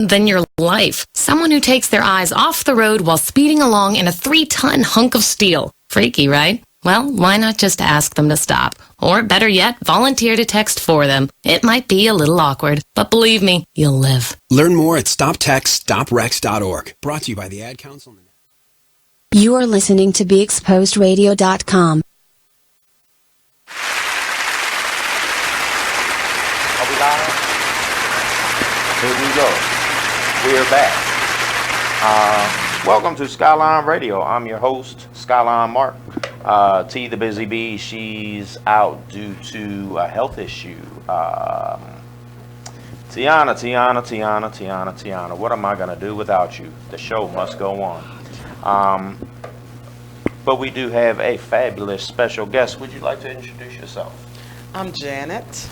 than your life. Someone who takes their eyes off the road while speeding along in a 3-ton hunk of steel. Freaky, right? Well, why not just ask them to stop? Or better yet, volunteer to text for them. It might be a little awkward, but believe me, you'll live. Learn more at stoptextstoprex.org. Brought to you by the Ad Council. You are listening to BeExposedRadio.com. Are we live? Here we go. We're back. Welcome to Skylyne Radio. I'm your host, Skylyne Mark. T, the busy bee, she's out due to a health issue. Tiana, what am I going to do without you? The show must go on. But we do have a fabulous special guest. Would you like to introduce yourself? I'm Janet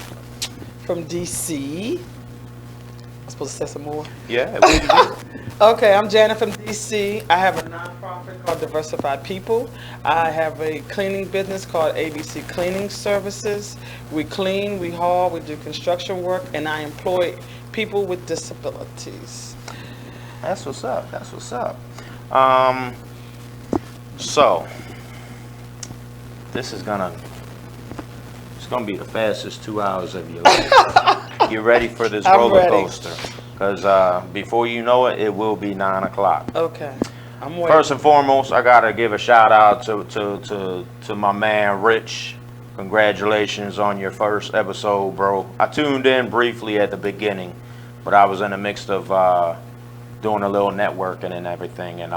from DC. I'm supposed to say some more? Yeah, what do you do? Okay, I'm Janet from DC. I have a nonprofit called Diversified People. I have a cleaning business called ABC Cleaning Services. We clean, we haul, we do construction work, and I employ people with disabilities. That's what's up. That's what's up. So this is gonna be the fastest 2 hours of your life. You ready for this roller coaster? Because before you know it, it will be 9 o'clock. Okay, I'm waiting. First and foremost, I gotta give a shout out to my man Rich. Congratulations on your first episode, bro. I tuned in briefly at the beginning, but I was in the midst of doing a little networking and everything, and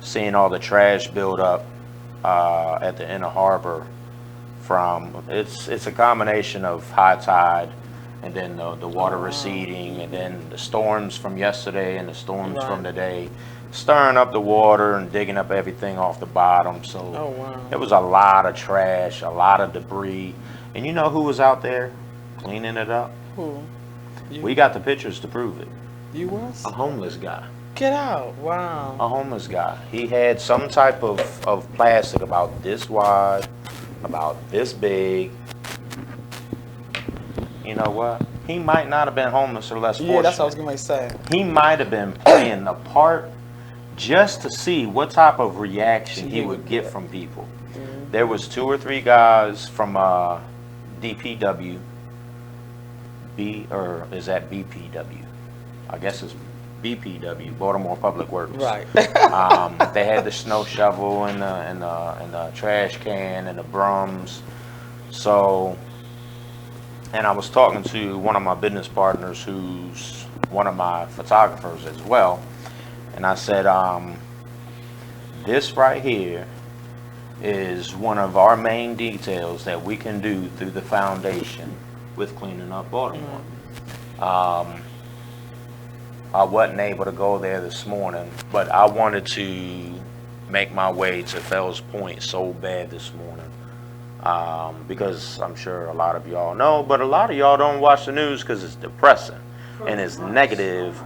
seeing all the trash build up at the inner harbor. It's a combination of high tide and then the water receding, and then the storms from yesterday and the storms from today, stirring up the water and digging up everything off the bottom. So there was a lot of trash, a lot of debris. And you know who was out there cleaning it up? Who? You? We got the pictures to prove it. You was? A homeless guy. Get out. Wow. A homeless guy. He had some type of plastic about this wide, about this big. You know what? He might not have been homeless or less fortunate. Yeah, that's what I was going to say. He might have been playing the part just to see what type of reaction he would get from people. Mm-hmm. There was 2 or 3 guys from DPW, or is that BPW? I guess it's BPW, Baltimore Public Works. Right. They had the snow shovel and the trash can and the brooms. So, and I was talking to one of my business partners who's one of my photographers as well. And I said, this right here is one of our main details that we can do through the foundation with Cleaning Up Baltimore. I wasn't able to go there this morning, but I wanted to make my way to Fells Point so bad this morning. Because I'm sure a lot of y'all know, but a lot of y'all don't watch the news because it's depressing and it's negative,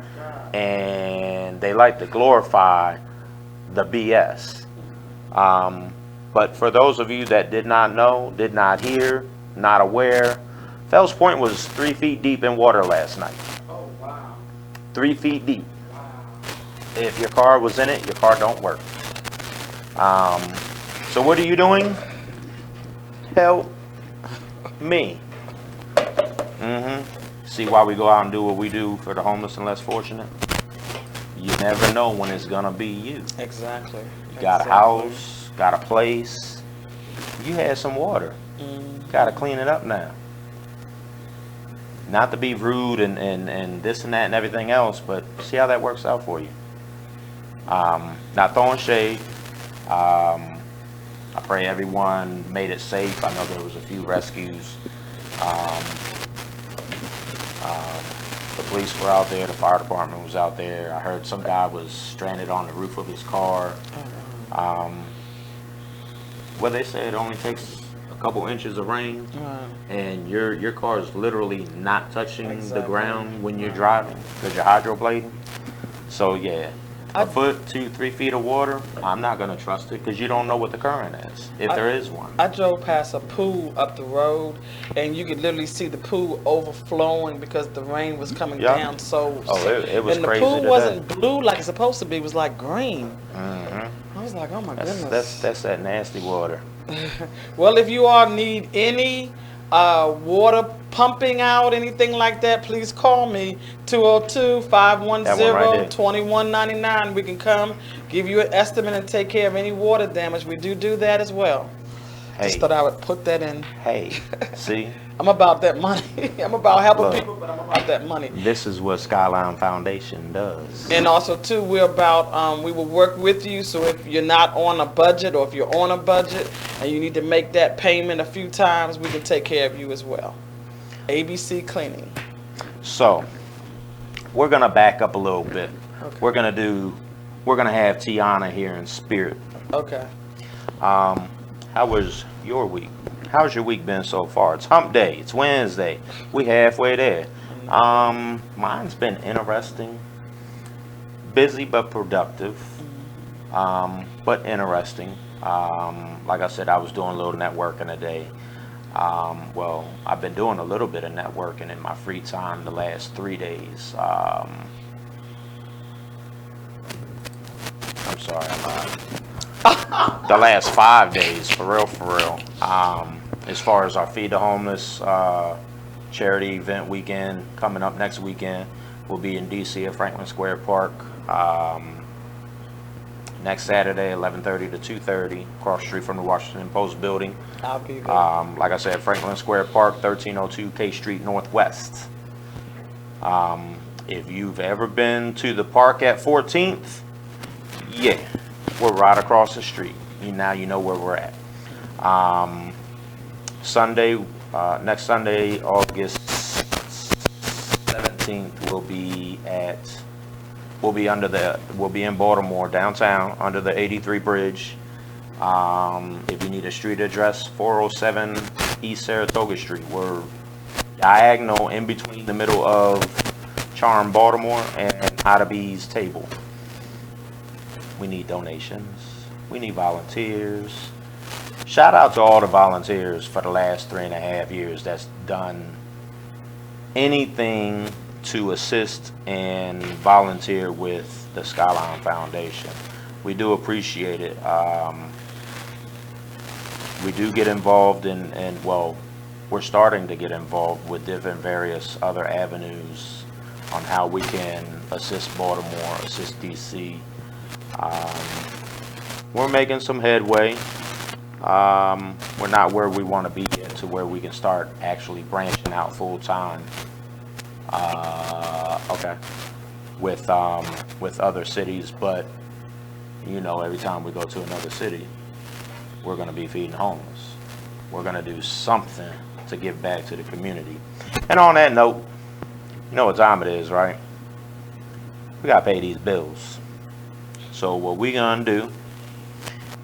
and they like to glorify the BS. But for those of you that did not know, did not hear, not aware, Fells Point was 3 feet deep in water last night. 3 feet deep. Wow. If your car was in it, your car don't work. So what are you doing? Help me. See why we go out and do what we do for the homeless and less fortunate? You never know when it's gonna be you. Exactly. You got a house, got a place. You had some water. Gotta clean it up now. Not to be rude and this and that and everything else, but see how that works out for you. Not throwing shade. I pray everyone made it safe. I know there was a few rescues. The police were out there. The fire department was out there. I heard some guy was stranded on the roof of his car. Well, they say it only takes a couple inches of rain, and your car is literally not touching the ground when you're driving because you're hydroplaning. So yeah, a foot, 2-3 feet of water, I'm not going to trust it because you don't know what the current is, if there is one. I drove past a pool up the road, and you could literally see the pool overflowing because the rain was coming down. So, it was and the crazy pool today. Wasn't blue like it's supposed to be. It was like green. Mm-hmm. I was like, oh my goodness. That's that nasty water. Well, if you all need any water pumping out, anything like that, please call me, 202-510-2199. We can come, give you an estimate, and take care of any water damage. We do that as well. Hey. Just thought I would put that in. Hey, see? I'm about that money. I'm about helping people, but I'm about that money. This is what Skylyne Foundation does. And also, too, we're about, we will work with you. So if you're not on a budget, or if you're on a budget and you need to make that payment a few times, we can take care of you as well. ABC Cleaning. So, we're going to back up a little bit. Okay. We're going to have Tiana here in spirit. Okay. How was your week? How's your week been so far? It's hump day. It's Wednesday. We halfway there. Mine's been interesting. Busy but productive. But interesting. Like I said, I was doing a little networking today. Well, I've been doing a little bit of networking in my free time the last 3 days. I'm sorry, I'm the last 5 days, for real. As far as our Feed the Homeless charity event weekend coming up next weekend, we'll be in DC at Franklin Square Park next Saturday, 11:30 to 2:30, across the street from the Washington Post building. I'll be there. Like I said, Franklin Square Park, 1302 K Street Northwest. If you've ever been to the park at 14th, yeah, we're right across the street. Now you know where we're at. Sunday, next Sunday, August 17th, we'll be in Baltimore downtown under the 83 bridge. If you need a street address, 407 East Saratoga Street. We're diagonal in between the middle of Charm, Baltimore, and Ida B's Table. We need donations. We need volunteers. Shout out to all the volunteers for the last 3.5 years that's done anything to assist and volunteer with the Skylyne Foundation. We do appreciate it. We do get involved well, we're starting to get involved with different various other avenues on how we can assist Baltimore, assist DC. We're making some headway. We're not where we want to be yet, to where we can start actually branching out full time. With other cities, but you know, every time we go to another city, we're going to be feeding homeless. We're going to do something to give back to the community. And on that note, you know what time it is, right? We got to pay these bills. So what we're going to do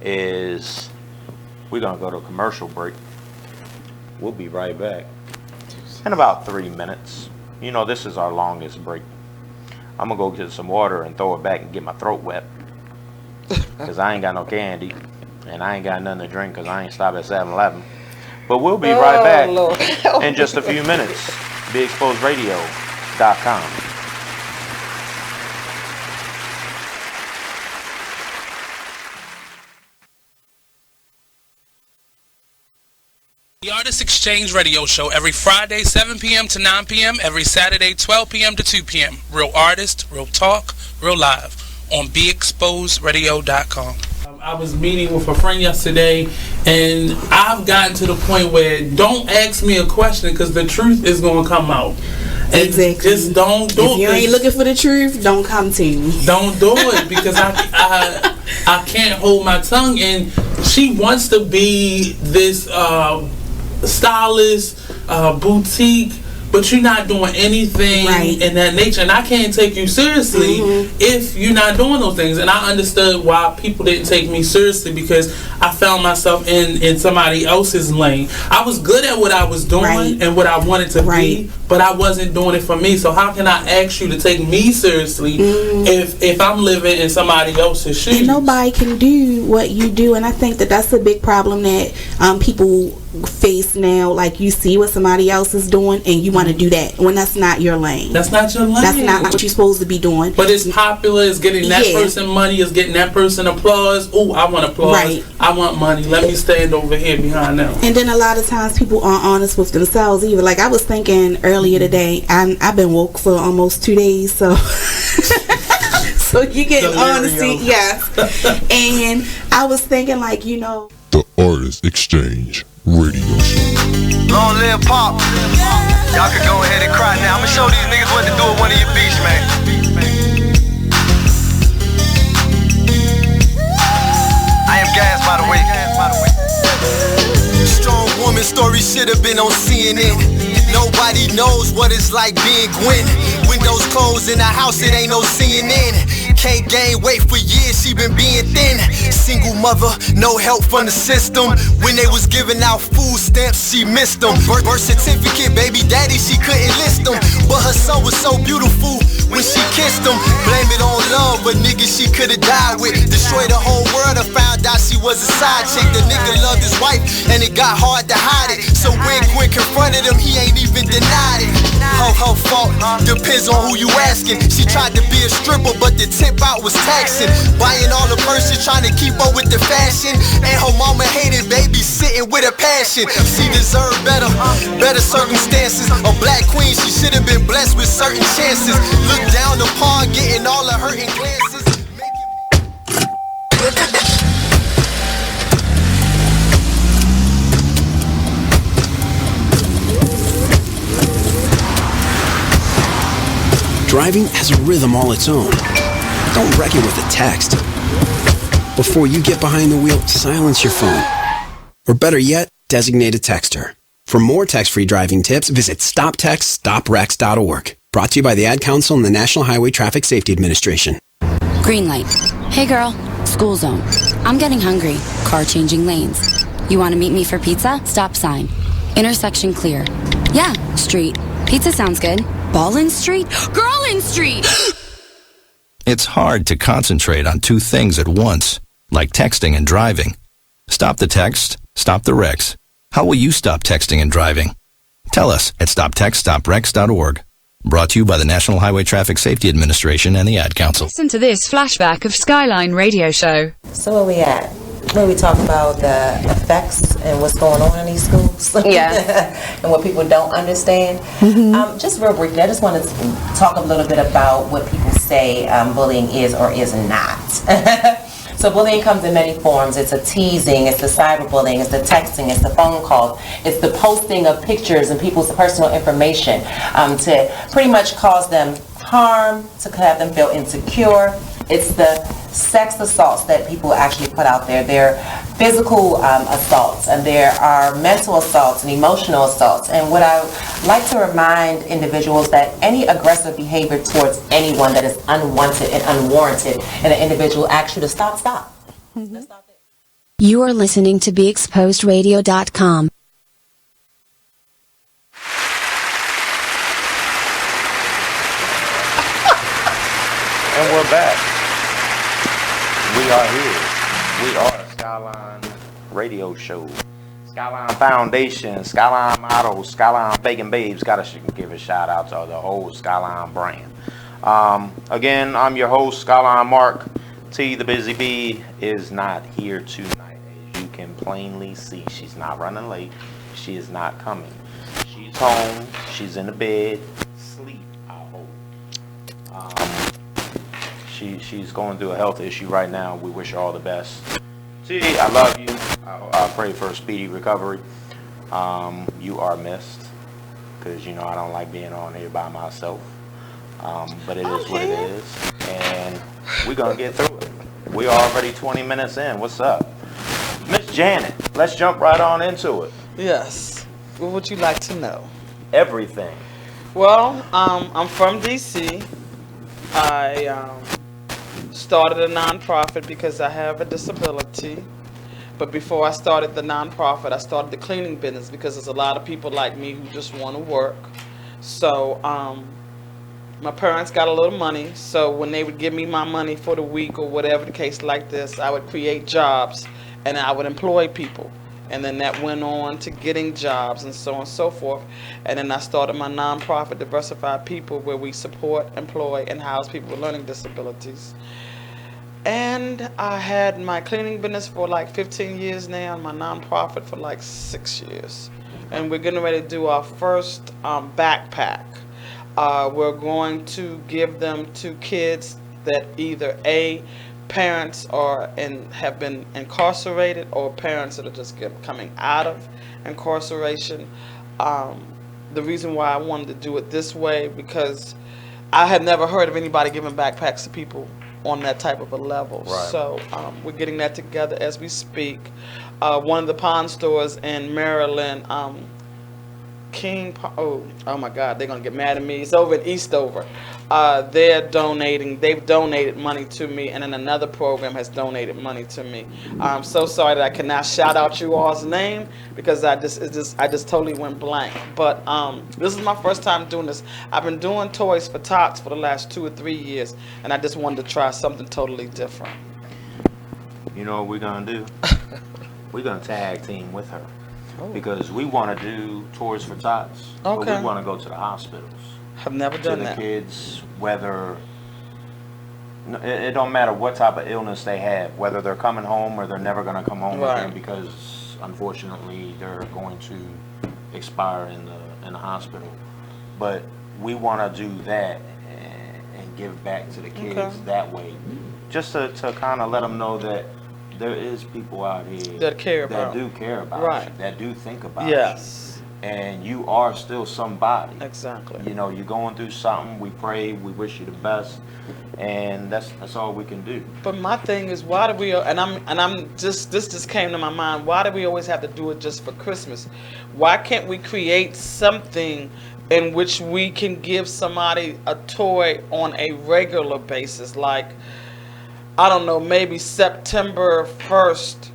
is we're going to go to a commercial break. We'll be right back in about 3 minutes. You know, this is our longest break. I'm going to go get some water and throw it back and get my throat wet. Because I ain't got no candy. And I ain't got nothing to drink because I ain't stopped at 7-Eleven. But we'll be right back in just a few minutes. BeExposedRadio.com. The Artist Exchange Radio Show every Friday, 7 p.m. to 9 p.m., every Saturday, 12 p.m. to 2 p.m. Real artist, real talk, real live on BeExposedRadio.com. I was meeting with a friend yesterday, and I've gotten to the point where don't ask me a question because the truth is going to come out. And exactly. Just don't do it. If you ain't looking for the truth, don't come to me. Don't do it because I can't hold my tongue. And she wants to be this stylist, boutique but you're not doing anything in that nature, and I can't take you seriously if you're not doing those things. And I understood why people didn't take me seriously, because I found myself in somebody else's lane. I was good at what I was doing and what I wanted to be, but I wasn't doing it for me. So how can I ask you to take me seriously if I'm living in somebody else's shoes? And nobody can do what you do, and I think that that's a big problem that people face now. Like, you see what somebody else is doing and you want to do that when that's not your lane. That's not your lane. That's not what you're supposed to be doing. But it's popular, it's getting that person money, it's getting that person applause. Oh, I want applause. I want money. Let me stand over here behind them. And then a lot of times people aren't honest with themselves either. Like, I was thinking earlier today, I've been woke for almost 2 days, so so you get honesty, yes. And I was thinking, like, you know, the Artist Exchange Radio Show. Long live Pop. Y'all can go ahead and cry now. I'm gonna show these niggas what to do with one of your beats, man. I am Gas, by the way. Strong woman story should have been on CNN. Nobody knows what it's like being Gwen. Windows closed in the house, it ain't no CNN. Can't gain weight for years, she been being thin. Single mother, no help from the system. When they was giving out food stamps, she missed them. Birth certificate, baby daddy, she couldn't list them. But her son was so beautiful when she kissed him. Blame it on love, but nigga she could've died with. Destroyed the whole world and found out she was a side chick. The nigga loved his wife and it got hard to hide it. So when Gwen confronted him, he ain't even denied it. Her fault, depends on who you asking. She tried to be a stripper, but the tip out was taxing. Buying all the purses, trying to keep up with the fashion. And her mama hated babysitting with a passion. She deserved better, better circumstances. A black queen, she should have been blessed with certain chances. Look down upon, getting all the hurting glances. Driving has a rhythm all its own. Don't wreck it with a text. Before you get behind the wheel, silence your phone. Or better yet, designate a texter. For more text-free driving tips, visit stoptextstoprex.org. Brought to you by the Ad Council and the National Highway Traffic Safety Administration. Green light. Hey girl, school zone. I'm getting hungry. Car changing lanes. You want to meet me for pizza? Stop sign. Intersection clear. Yeah, street. Pizza sounds good. Ballin Street? Girlin Street! It's hard to concentrate on two things at once, like texting and driving. Stop the text, stop the wrecks. How will you stop texting and driving? Tell us at stoptextstoprex.org. Brought to you by the National Highway Traffic Safety Administration and the Ad Council. Listen to this flashback of Skylyne radio show. So where we at? Where we talk about the effects and what's going on in these schools. Yeah. And what people don't understand. Just real briefly, I just want to talk a little bit about what people say bullying is or is not. So bullying comes in many forms. It's a teasing, it's the cyberbullying, it's the texting, it's the phone calls, it's the posting of pictures and people's personal information to pretty much cause them harm, to have them feel insecure. It's the sex assaults that people actually put out there. There are physical assaults, and there are mental assaults and emotional assaults. And what I like to remind individuals that any aggressive behavior towards anyone that is unwanted and unwarranted, and an individual asks you to stop. Let's stop it. You are listening to BeExposedRadio.com. And we're back. We are here. We are Skylyne Radio Show. Skylyne Foundation, Skylyne Models, Skylyne Bacon Babes. Gotta give a shout out to the whole Skylyne brand. Again, I'm your host, Skylyne Mark. T, the Busy Bee, is not here tonight. As you can plainly see, she's not running late. She is not coming. She's home. She's in the bed. Sleep, I hope. She's going through a health issue right now. We wish her all the best. T, I love you. I pray for a speedy recovery. You are missed because, you know, I don't like being on here by myself. But it is what it is. And we're going to get through it. We are already 20 minutes in. What's up? Miss Janet, let's jump right on into it. Yes. What would you like to know? Everything. Well, I'm from DC. I started a nonprofit because I have a disability. But before I started the nonprofit, I started the cleaning business because there's a lot of people like me who just want to work. So my parents got a little money, so when they would give me my money for the week or whatever the case like this, I would create jobs and I would employ people. And then that went on to getting jobs and so on and so forth. And then I started my nonprofit, Diversified People, where we support, employ, and house people with learning disabilities. And I had my cleaning business for like 15 years now, and my nonprofit for like 6 years. And we're getting ready to do our first backpack. We're going to give them to kids that either parents are have been incarcerated, or parents that are just coming out of incarceration. The reason why I wanted to do it this way, because I had never heard of anybody giving backpacks to people on that type of a level. Right. So we're getting that together as we speak. One of the pawn stores in Maryland, oh my God, they're gonna get mad at me. It's over in Eastover. They've donated money to me, and then another program has donated money to me. I'm so sorry that I cannot shout out you all's name because I just totally went blank. But this is my first time doing this. I've been doing toys for tots for the last 2 or 3 years, and I just wanted to try something totally different. You know what we're gonna do? We're gonna tag team with her. Because we want to do tours for tots, but we want to go to the hospitals. I've never done that. To the kids, whether it don't matter what type of illness they have, whether they're coming home or they're never going to come home again, because unfortunately they're going to expire in the hospital. But we want to do that and give back to the kids that way, just to kind of let them know that there is people out here that care about you, that do think about you. Yes. And you are still somebody. Exactly. You know, you're going through something. We pray, we wish you the best, and that's all we can do. But my thing is, why do we? This just came to my mind. Why do we always have to do it just for Christmas? Why can't we create something in which we can give somebody a toy on a regular basis, like, I don't know, maybe September 1st,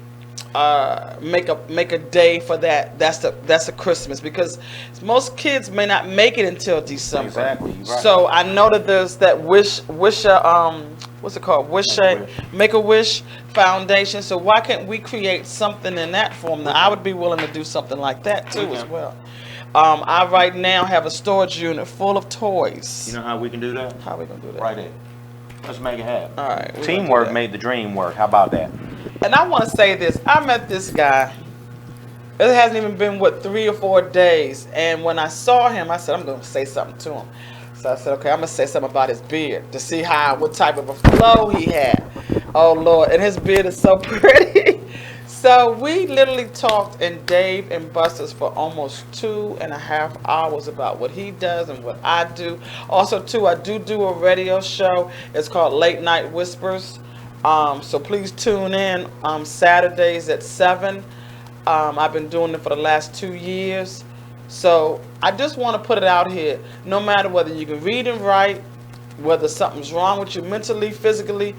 make a day for that. That's a Christmas, because most kids may not make it until December. Exactly. Right. So I know that there's that what's it called? Make-A-Wish Foundation. So why can't we create something in that form? Now I would be willing to do something like that too as well. I right now have a storage unit full of toys. You know how we can do that? How we gonna do that? Right there. Let's make it happen. All right. Teamwork made the dream work. How about that? And I want to say this. I met this guy. It hasn't even been, 3 or 4 days. And when I saw him, I said, I'm going to say something to him. So I said, okay, I'm going to say something about his beard to see what type of a flow he had. Oh, Lord. And his beard is so pretty. So we literally talked in Dave and Buster's for almost 2.5 hours about what he does and what I do. Also, too, I do a radio show. It's called Late Night Whispers. So please tune in Saturdays at 7. I've been doing it for the last 2 years. So I just want to put it out here. No matter whether you can read and write, whether something's wrong with you mentally, physically,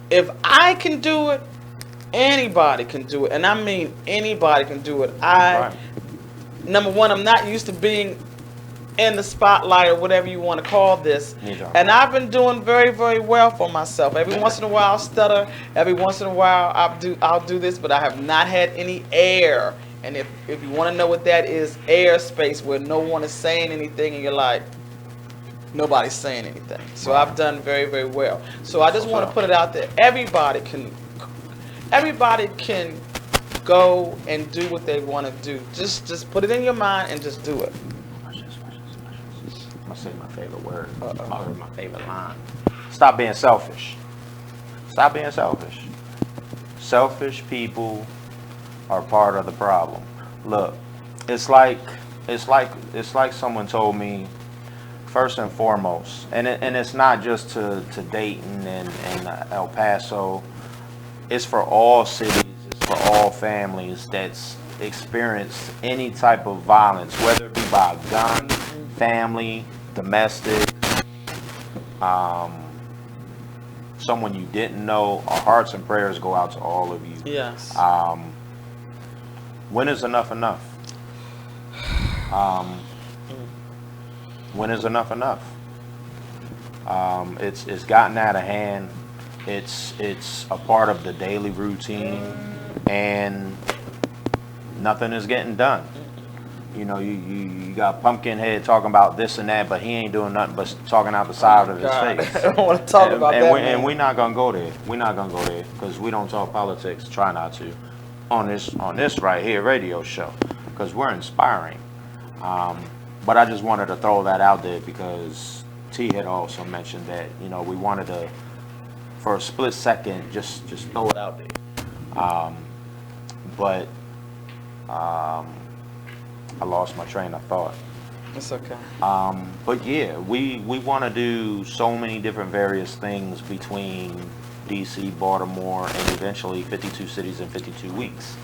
if I can do it, anybody can do it. And I mean anybody can do it. Number one, I'm not used to being in the spotlight or whatever you want to call this. And I've been doing very, very well for myself. Every once in a while I'll stutter. Every once in a while I'll do this, but I have not had any air. And if you want to know what that is, airspace where no one is saying anything and you're like, nobody's saying anything. So I've done very, very well. So I just want to put it out there. Everybody can go and do what they want to do. Just put it in your mind and just do it. I'm gonna say my favorite word. My favorite line. Stop being selfish. Stop being selfish. Selfish people are part of the problem. Look, it's like someone told me, first and foremost, and it's not just to Dayton and El Paso. It's for all cities, it's for all families that's experienced any type of violence, whether it be by gun, family, domestic, someone you didn't know, our hearts and prayers go out to all of you. Yes. When is enough enough? When is enough enough? It's gotten out of hand. It's a part of the daily routine, and nothing is getting done. You know, you got Pumpkinhead talking about this and that, but he ain't doing nothing but talking out the side of his face. I don't want to talk about that. And we're not gonna go there. We're not gonna go there because we don't talk politics. Try not to on this right here radio show, because we're inspiring. But I just wanted to throw that out there because T had also mentioned that, you know, we wanted to, for a split second, just throw it out there. But I lost my train of thought. It's okay. But yeah, we want to do so many different various things between DC, Baltimore, and eventually 52 cities in 52 weeks.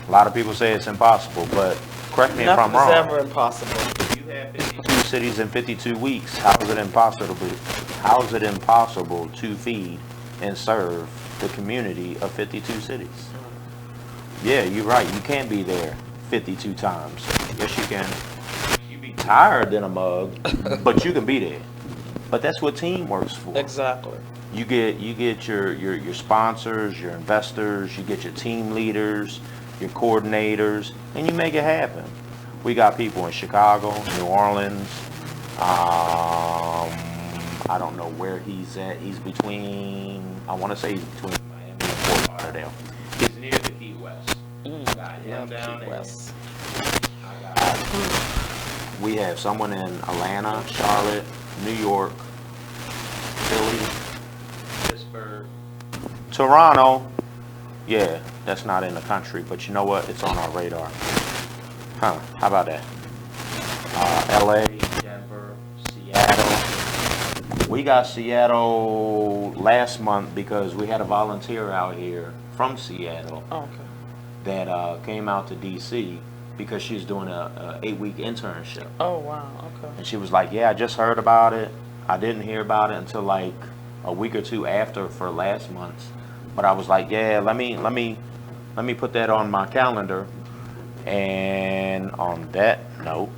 A lot of people say it's impossible, but correct me if I'm wrong. Nothing's ever impossible. If you have 52 cities in 52 weeks, how is it impossible? How is it impossible to feed and serve the community of 52 cities? Yeah, you're right. You can't be there 52 times. Yes, you can. You be tired in a mug, but you can be there. But that's what teamwork's for. Exactly. You get your sponsors, your investors, you get your team leaders, your coordinators, and you make it happen. We got people in Chicago, New Orleans. I don't know where he's at. He's between, I want to say he's between Miami and Fort Lauderdale. He's near the Key West. Got him down Key West. We have someone in Atlanta, Charlotte, New York, Philly, Pittsburgh, Toronto. Yeah, that's not in the country, but you know what? It's on our radar. Huh, how about that? LA, Denver, Seattle. We got Seattle last month because we had a volunteer out here from Seattle that came out to DC because she's doing a 8-week internship. Oh, wow, okay. And she was like, yeah, I just heard about it. I didn't hear about it until like a week or two after for last month. But I was like, yeah, let me put that on my calendar. And on that note,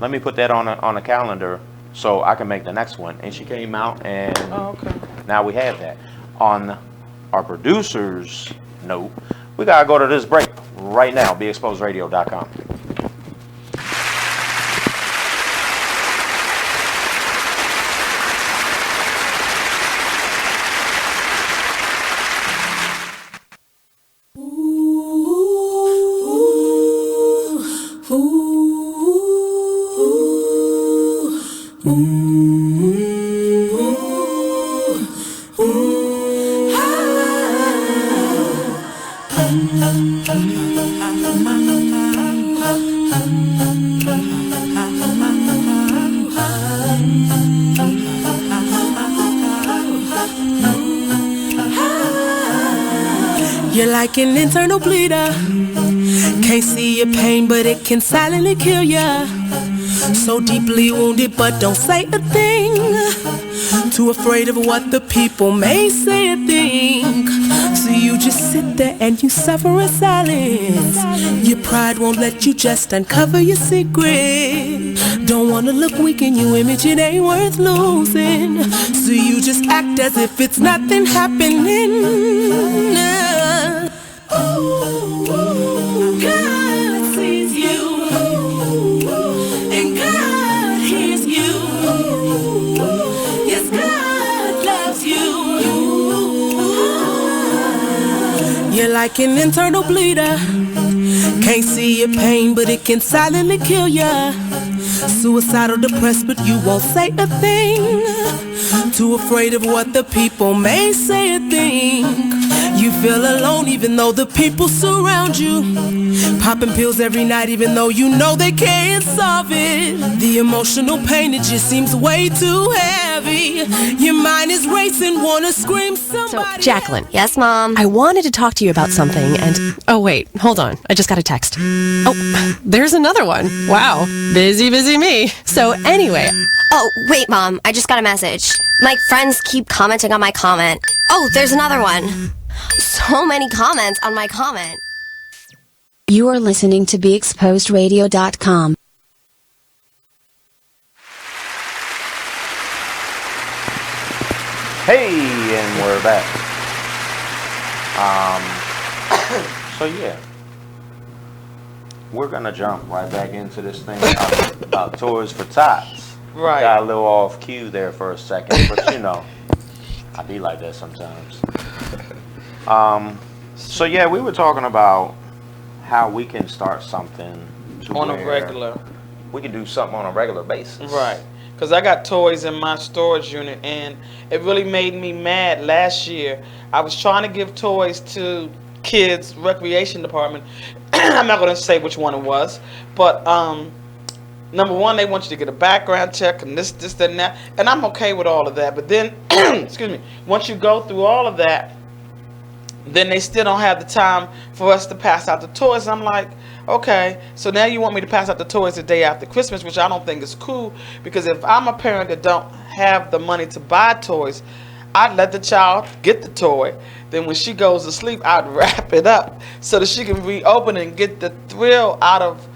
let me put that on a calendar so I can make the next one. And she came out, and now we have that. On our producer's note, we gotta go to this break right now. BeExposedRadio.com. You're like an internal bleeder. Can't see your pain, but it can silently kill ya. So deeply wounded, but don't say a thing. Too afraid of what the people may say or think. So you just sit there and you suffer in silence. Your pride won't let you just uncover your secret. Don't wanna look weak in your image, it ain't worth losing. So you just act as if it's nothing happening. God sees you, and God hears you. Yes, God loves you. You're like an internal bleeder. Can't see your pain, but it can silently kill ya. Suicidal, depressed, but you won't say a thing. Too afraid of what the people may say or think. You feel alone even though the people surround you. Popping pills every night even though you know they can't solve it. The emotional pain, it just seems way too heavy. heavy. Your mind is racing, wanna scream somebody. So, Jacqueline. Yes, Mom? I wanted to talk to you about something and... Oh, wait. Hold on. I just got a text. Oh, there's another one. Wow. Busy me. So, anyway... Oh, wait, Mom. I just got a message. My friends keep commenting on my comment. Oh, there's another one. So many comments on my comment. You are listening to BeExposedRadio.com. Hey, and we're back. So yeah, we're gonna jump right back into this thing about Toys for Tots. Right. Got a little off cue there for a second, but you know, I be like that sometimes. So yeah, we were talking about how we can start something on a regular. We can do something on a regular basis. Right. Because I got toys in my storage unit, and it really made me mad last year. I was trying to give toys to kids' recreation department. I'm not going to say which one it was, but number one, they want you to get a background check and this, that, and that, and I'm okay with all of that. But then, excuse me, once you go through all of that, then they still don't have the time for us to pass out the toys. I'm like, okay, so now you want me to pass out the toys the day after Christmas, which I don't think is cool, because if I'm a parent that don't have the money to buy toys, I'd let the child get the toy. Then when she goes to sleep, I'd wrap it up so that she can reopen and get the thrill out of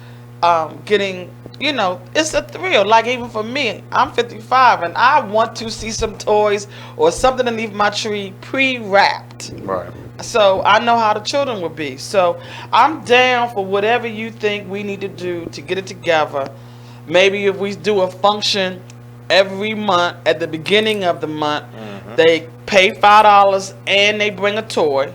getting, you know, it's a thrill. Like even for me, I'm 55 and I want to see some toys or something underneath my tree pre-wrapped. Right. So I know how the children will be. So I'm down for whatever you think we need to do to get it together. Maybe if we do a function every month at the beginning of the month, they pay $5 and they bring a toy.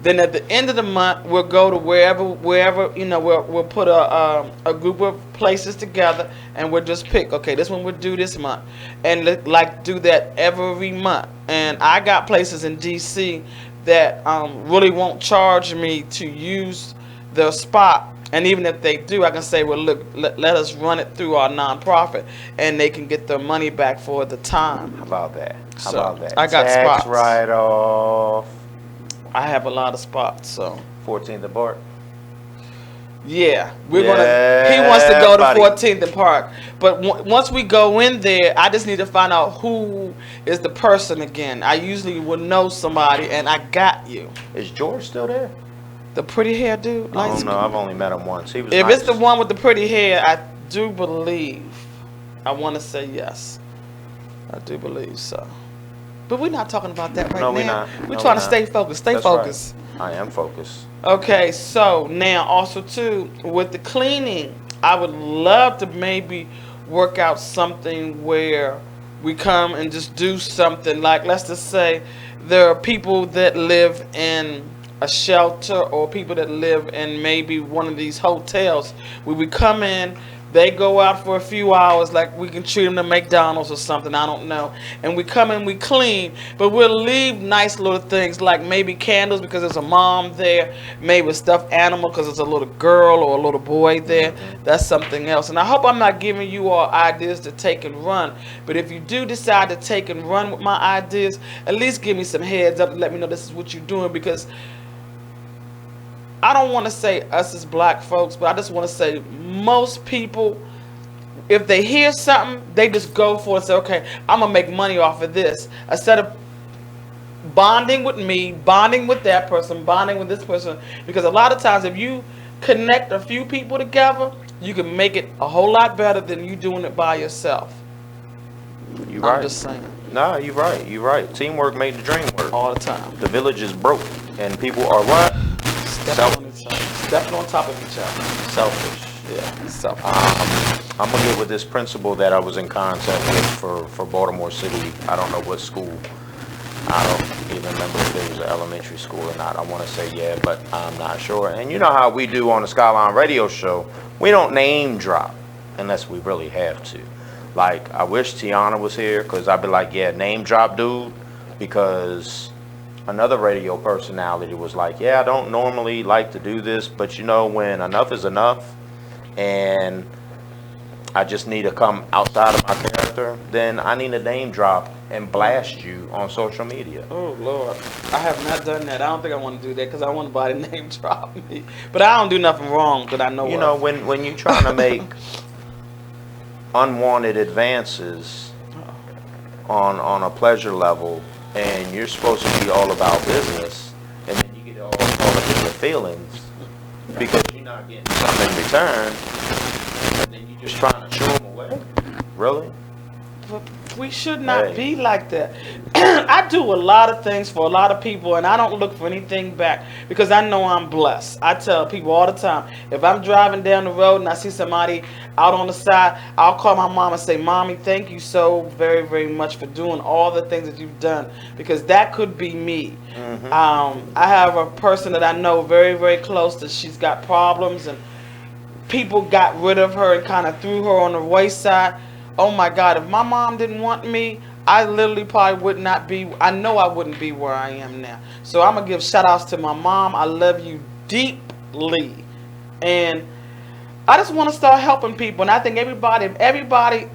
Then at the end of the month, we'll go to wherever you know, we'll put a group of places together and we'll just pick, okay, this one we'll do this month, and like do that every month. And I got places in DC that really won't charge me to use their spot. And even if they do, I can say, well, look, let us run it through our nonprofit, and they can get their money back for the time. How about that? How So, about that? I got Tax spots. write-off. I have a lot of spots, so. 14th and Park. Yeah, we're Yeah, gonna. He wants to go to buddy. 14th and Park, but once we go in there, I just need to find out who is the person again. I usually will know somebody, and I got you. Is George still there? The pretty hair dude. I don't know. I've only met him once. He was If nice. it's the one with the pretty hair, I do believe. I want to say yes. I do believe so. But we're not talking about that right No, now. we're not. We're No, trying we're to not. stay focused. Stay That's focused. right. I am focused. Okay, so now also too with the cleaning, I would love to maybe work out something where we come and just do something like, let's just say there are people that live in a shelter or people that live in maybe one of these hotels where we come in, they go out for a few hours, like we can treat them to McDonald's or something, I don't know, and we come in, we clean, but we'll leave nice little things like maybe candles because there's a mom there, maybe a stuffed animal because there's a little girl or a little boy there. That's something else. And I hope I'm not giving you all ideas to take and run, but if you do decide to take and run with my ideas, at least give me some heads up and let me know this is what you're doing, because I don't want to say us as black folks, but I just want to say most people, if they hear something, they just go for it and say, okay, I'm going to make money off of this. Instead of bonding with me, bonding with that person, bonding with this person. Because a lot of times if you connect a few people together, you can make it a whole lot better than you doing it by yourself. You right. I'm just saying. No, you're right. You're right. Teamwork made the dream work. All the time. The village is broke, and people are what? Stepping on top of each other. Selfish. Yeah, selfish. I'm gonna get with this principal that I was in contact with for Baltimore City. I don't know what school. I don't even remember if it was an elementary school or not. I want to say yeah, but I'm not sure. And you know how we do on the Skylyne radio show, we don't name drop unless we really have to. Like, I wish Tiana was here, because I'd be like, yeah, name drop dude, because another radio personality was like, yeah, I don't normally like to do this, but you know, when enough is enough, and I just need to come outside of my character, then I need to name drop and blast you on social media. Oh, Lord. I have not done that. I don't think I want to do that because I want somebody to name drop me. But I don't do nothing wrong that I know You of. know, when you're trying to make unwanted advances on a pleasure level, and you're supposed to be all about business, and then you get all up in your feelings because you're not getting something in return, and then you're just trying to shoo them away. Really? But we should not be like that. I do a lot of things for a lot of people, and I don't look for anything back because I know I'm blessed. I tell people all the time, if I'm driving down the road and I see somebody out on the side, I'll call my mom and say, Mommy, thank you so very, very much for doing all the things that you've done, because that could be me. I have a person that I know very, very close that she's got problems, and people got rid of her and kind of threw her on the wayside. Oh my God, if my mom didn't want me, I literally probably would not be, I know I wouldn't be where I am now. So I'm going to give shout outs to my mom. I love you deeply. And I just want to start helping people. And I think if everybody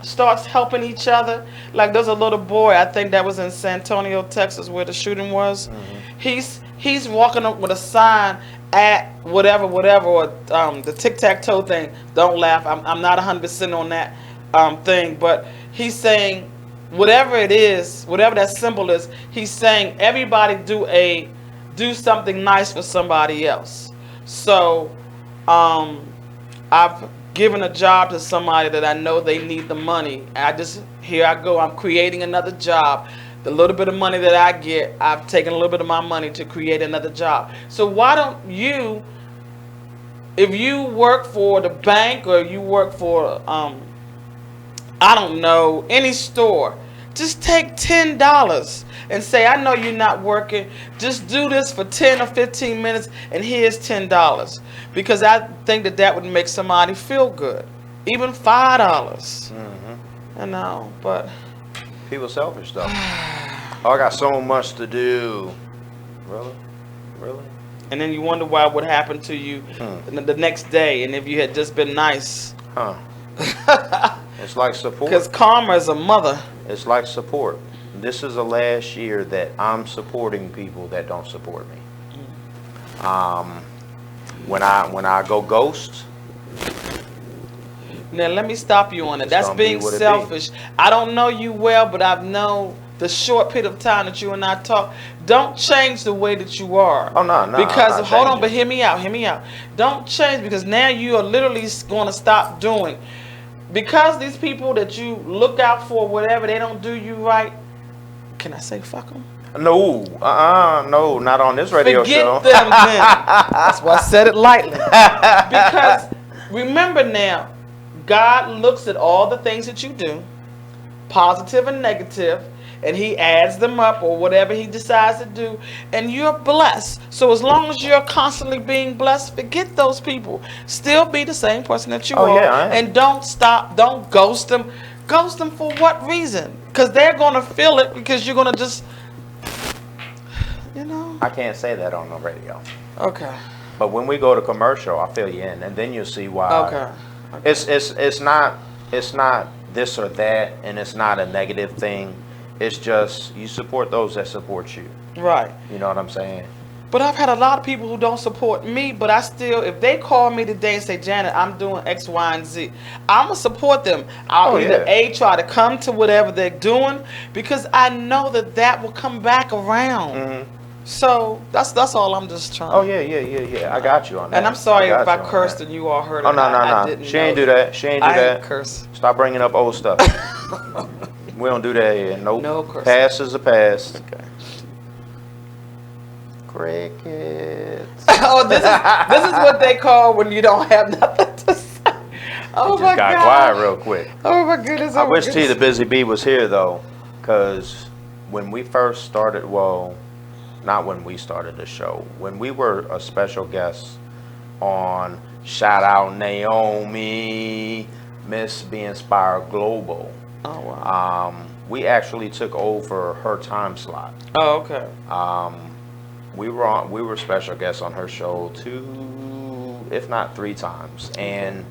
starts helping each other, like there's a little boy, I think that was in San Antonio, Texas, where the shooting was. He's walking up with a sign at whatever, or the tic-tac-toe thing. Don't laugh. I'm not 100% on that thing, but he's saying whatever it is, whatever that symbol is, he's saying everybody do something nice for somebody else. So I've given a job to somebody that I know they need the money. Here I go, I'm creating another job. The little bit of money that I get, I've taken a little bit of my money to create another job. So why don't you, if you work for the bank or you work for, I don't know, any store, just take $10 and say, I know you're not working. Just do this for 10 or 15 minutes and here's $10. Because I think that would make somebody feel good. Even $5. I know, but... People selfish though. Oh, I got so much to do. Really? And then you wonder why what happened to you the next day, and if you had just been nice. It's like support. Because karma is a mother. It's like support. This is the last year that I'm supporting people that don't support me. When I go ghost. Now let me stop you on it. That's being selfish. I don't know you well, but I've known the short period of time that you and I talk. Don't change the way that you are. Oh no. Because hold on, but hear me out. Don't change, because now you are literally going to stop doing. Because these people that you look out for, whatever, they don't do you right. Can I say fuck them? No, no, not on this radio show. Forget them then. That's why I said it lightly. Because remember now, God looks at all the things that you do, positive and negative, and he adds them up or whatever he decides to do, and you're blessed. So as long as you're constantly being blessed, forget those people. Still be the same person that you are. Yeah, and don't ghost them. Ghost them for what reason? Because they're going to feel it, because you're going to just, I can't say that on the radio. Okay. But when we go to commercial, I'll fill you in, and then you'll see why. Okay. It's not this or that, and it's not a negative thing. It's just you support those that support you. Right. You know what I'm saying? But I've had a lot of people who don't support me, but I still, if they call me today and say, Janet, I'm doing X, Y, and Z, I'm going to support them. I'll either try to come to whatever they're doing, because I know that will come back around. So that's all I'm just trying. Oh yeah. I got you on that. And I'm sorry if I cursed and you all heard it. Oh no. She ain't do that. I ain't curse. Stop bringing up old stuff. We don't do that here. Nope. No cursing. Past is a past. Okay. Crickets. Oh, this is what they call when you don't have nothing to say. Oh my God. Just got quiet real quick. Oh my goodness. I wish T the Busy Bee was here though, because when we first started, well, not when we started the show, when we were a special guest on Shout Out Naomi, Miss Be Inspired Global. Oh wow. We actually took over her time slot. Oh, okay. We were special guests on her show 2, if not 3 times, and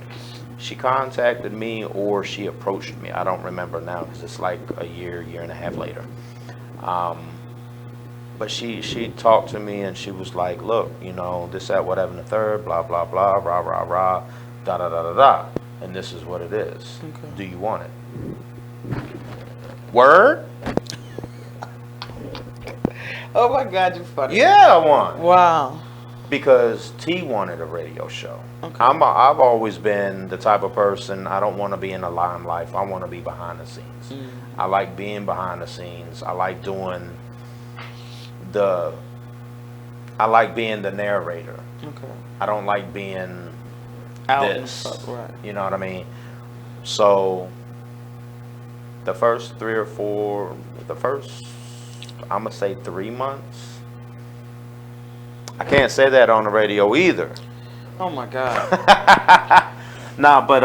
She contacted me or she approached me. I don't remember now because it's like a year and a half later. But she talked to me and she was like, look, you know, this, that, whatever, and the third, blah, blah, blah, rah, rah, rah, da, da, da, da, da. And this is what it is. Okay. Do you want it? Word? Oh my God, you're funny. Yeah, I want. Wow. Because T wanted a radio show. Okay. I've always been the type of person, I don't want to be in the limelight. I want to be behind the scenes. I like being behind the scenes. I like doing I like being the narrator. Okay. I don't like being out this. And stuff, right. You know what I mean? So the first I'm gonna say 3 months. I can't say that on the radio either. Oh my God. Nah, but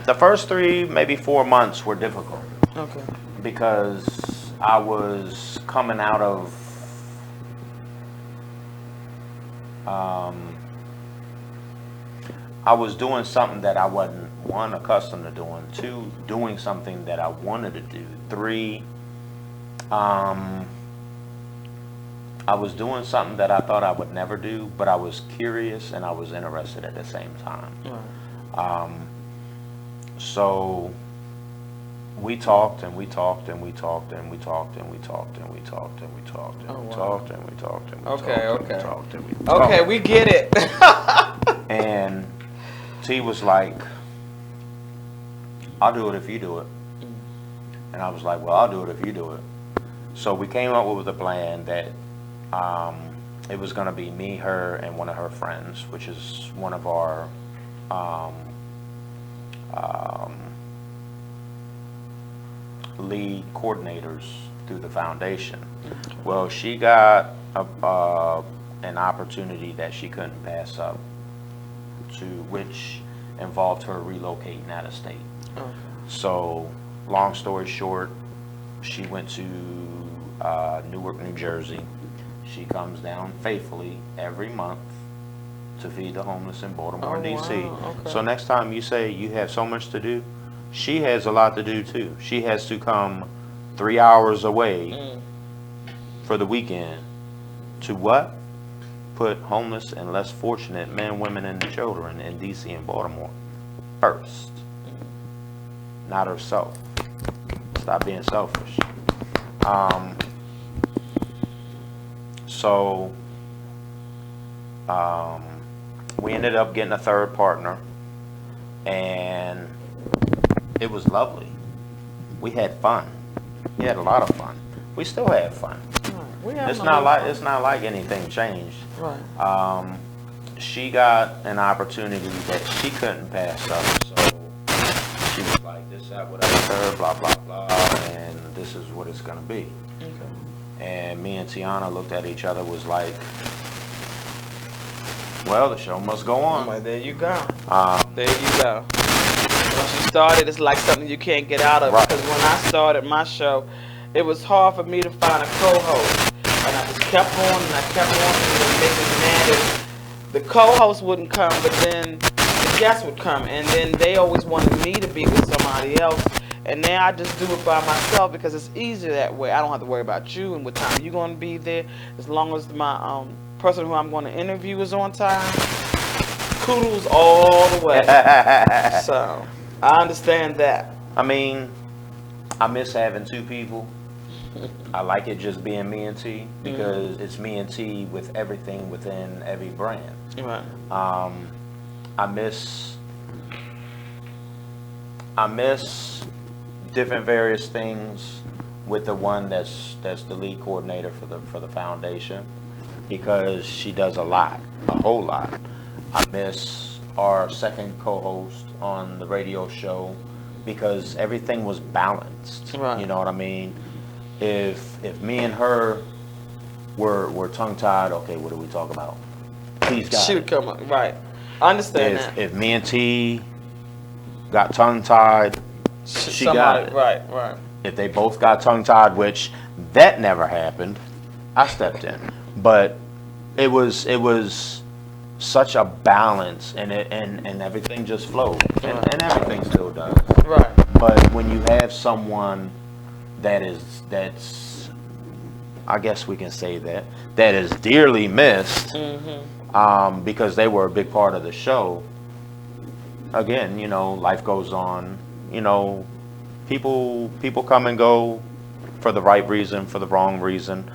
the first 3, maybe 4 months were difficult. Okay. Because I was coming out of I was doing something that I wasn't, 1, accustomed to doing, 2, doing something that I wanted to do, 3, I was doing something that I thought I would never do, but I was curious and I was interested at the same time. Right. So we talked and we talked and we talked and we talked and we talked and we talked and we talked and we talked and we talked and we talked and we talked and we talked. Okay, we get it. And T was like, I'll do it if you do it. And I was like, well, I'll do it if you do it. So we came up with a plan that it was going to be me, her, and one of her friends, which is one of our lead coordinators through the foundation. Well, she got an opportunity that she couldn't pass up, which involved her relocating out of state. Okay. So, long story short, she went to Newark, New Jersey. She comes down faithfully every month to feed the homeless in Baltimore and DC. Wow. Okay. So next time you say you have so much to do, she has a lot to do too. She has to come 3 hours away for the weekend to what? Put homeless and less fortunate men, women, and children in DC and Baltimore first, not herself. Stop being selfish. So we ended up getting a third partner, and it was lovely. We had fun. We had a lot of fun. We still have fun. It's not like anything changed. Right. She got an opportunity that she couldn't pass up, so she was like, this, that, whatever, blah, blah, blah, and this is what it's gonna be. Okay. And me and Tiana looked at each other, was like, well, the show must go on. Well, there you go. There you go. Once you started, it's like something you can't get out of. Right. Because when I started my show, it was hard for me to find a co-host. And I just kept on and I kept on, and it made me mad if the co-host wouldn't come, but then the guests would come. And then they always wanted me to be with somebody else. And now I just do it by myself because it's easier that way. I don't have to worry about you and what time you're going to be there. As long as my person who I'm going to interview is on time, kudos all the way. So I understand that. I mean, I miss having 2 people. I like it just being me and T because it's me and T with everything within every brand. Right. I miss different various things with the one that's the lead coordinator for the foundation, because she does a whole lot. I miss our second co-host on the radio show because everything was balanced. Right. You know what I mean? If me and her were tongue tied, okay, what do we talk about? T's got she would come up, right? I understand that. If me and T got tongue tied, she got it. Right. If they both got tongue tied, which that never happened, I stepped in. But it was such a balance, and everything just flowed, and everything still does. Right. But when you have someone that's, I guess we can say that is dearly missed, because they were a big part of the show. Again, you know, life goes on. You know, people come and go for the right reason, for the wrong reason.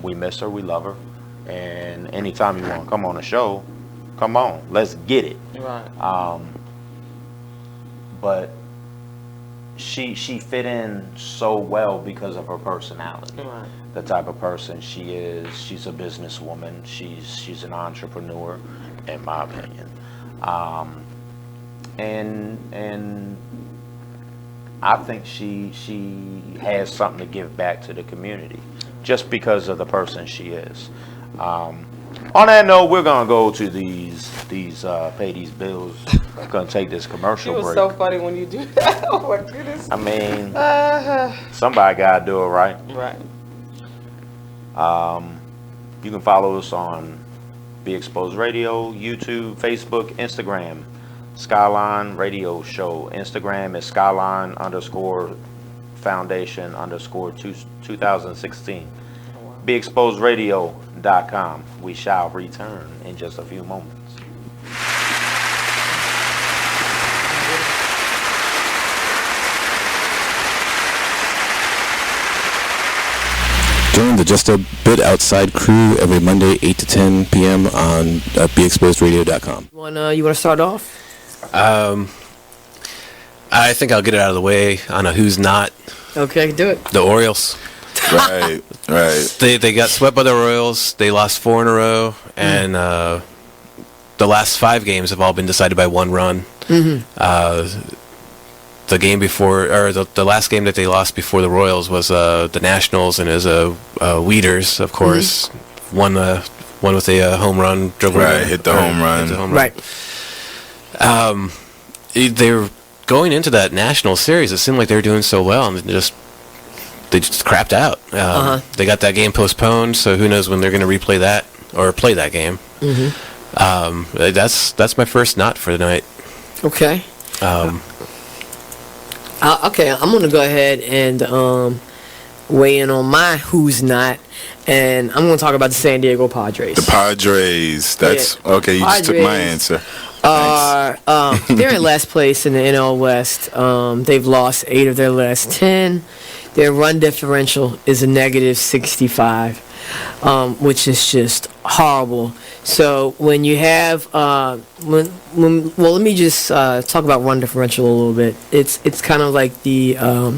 We miss her, we love her, and anytime you want to come on a show, come on, let's get it. Right. But she fit in so well because of her personality. Right. The type of person she is. She's a businesswoman. She's an entrepreneur, in my opinion. And I think she has something to give back to the community just because of the person she is. On that note, we're gonna go to these pay these bills. We're gonna take this commercial break. It was so funny when you do that. Oh my goodness. I mean, somebody gotta do it, right? Right. You can follow us on Be Exposed Radio, YouTube, Facebook, Instagram, Skylyne Radio Show. Instagram is Skylyne_Foundation_2016. BeExposedRadio.com. We shall return in just a few moments. Join the Just a Bit Outside crew every Monday, 8 to 10 p.m. on BeExposedRadio.com. You want to start off? I think I'll get it out of the way on a who's not. Okay, do it. The Orioles. Right. They got swept by the Royals. They lost 4 in a row, and the last 5 games have all been decided by 1 run. Mm-hmm. The game before, or the last game that they lost before the Royals was the Nationals, and it was Weeders, of course, won with a home run. Hit the home run. Right. They were going into that National series. It seemed like they were doing so well, and they just crapped out. They got that game postponed, so who knows when they're going to replay that or play that game. Mm-hmm. That's my first not for the night. Okay. Okay, I'm going to go ahead and weigh in on my who's not, and I'm going to talk about the San Diego Padres. The Padres. That's okay. You just took my answer. They're in last place in the NL West. They've lost 8 of their last 10. Their run differential is a negative 65, which is just horrible. So when you have well, let me just talk about run differential a little bit. It's kind of like the how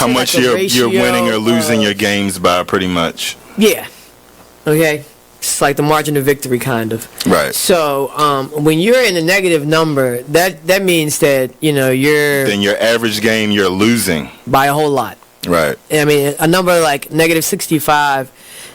much you're winning or losing your games by, pretty much. Yeah. Okay. It's like the margin of victory, kind of. Right. So when you're in a negative number, that means that then your average game you're losing by a whole lot. Right. I mean, a number like negative 65,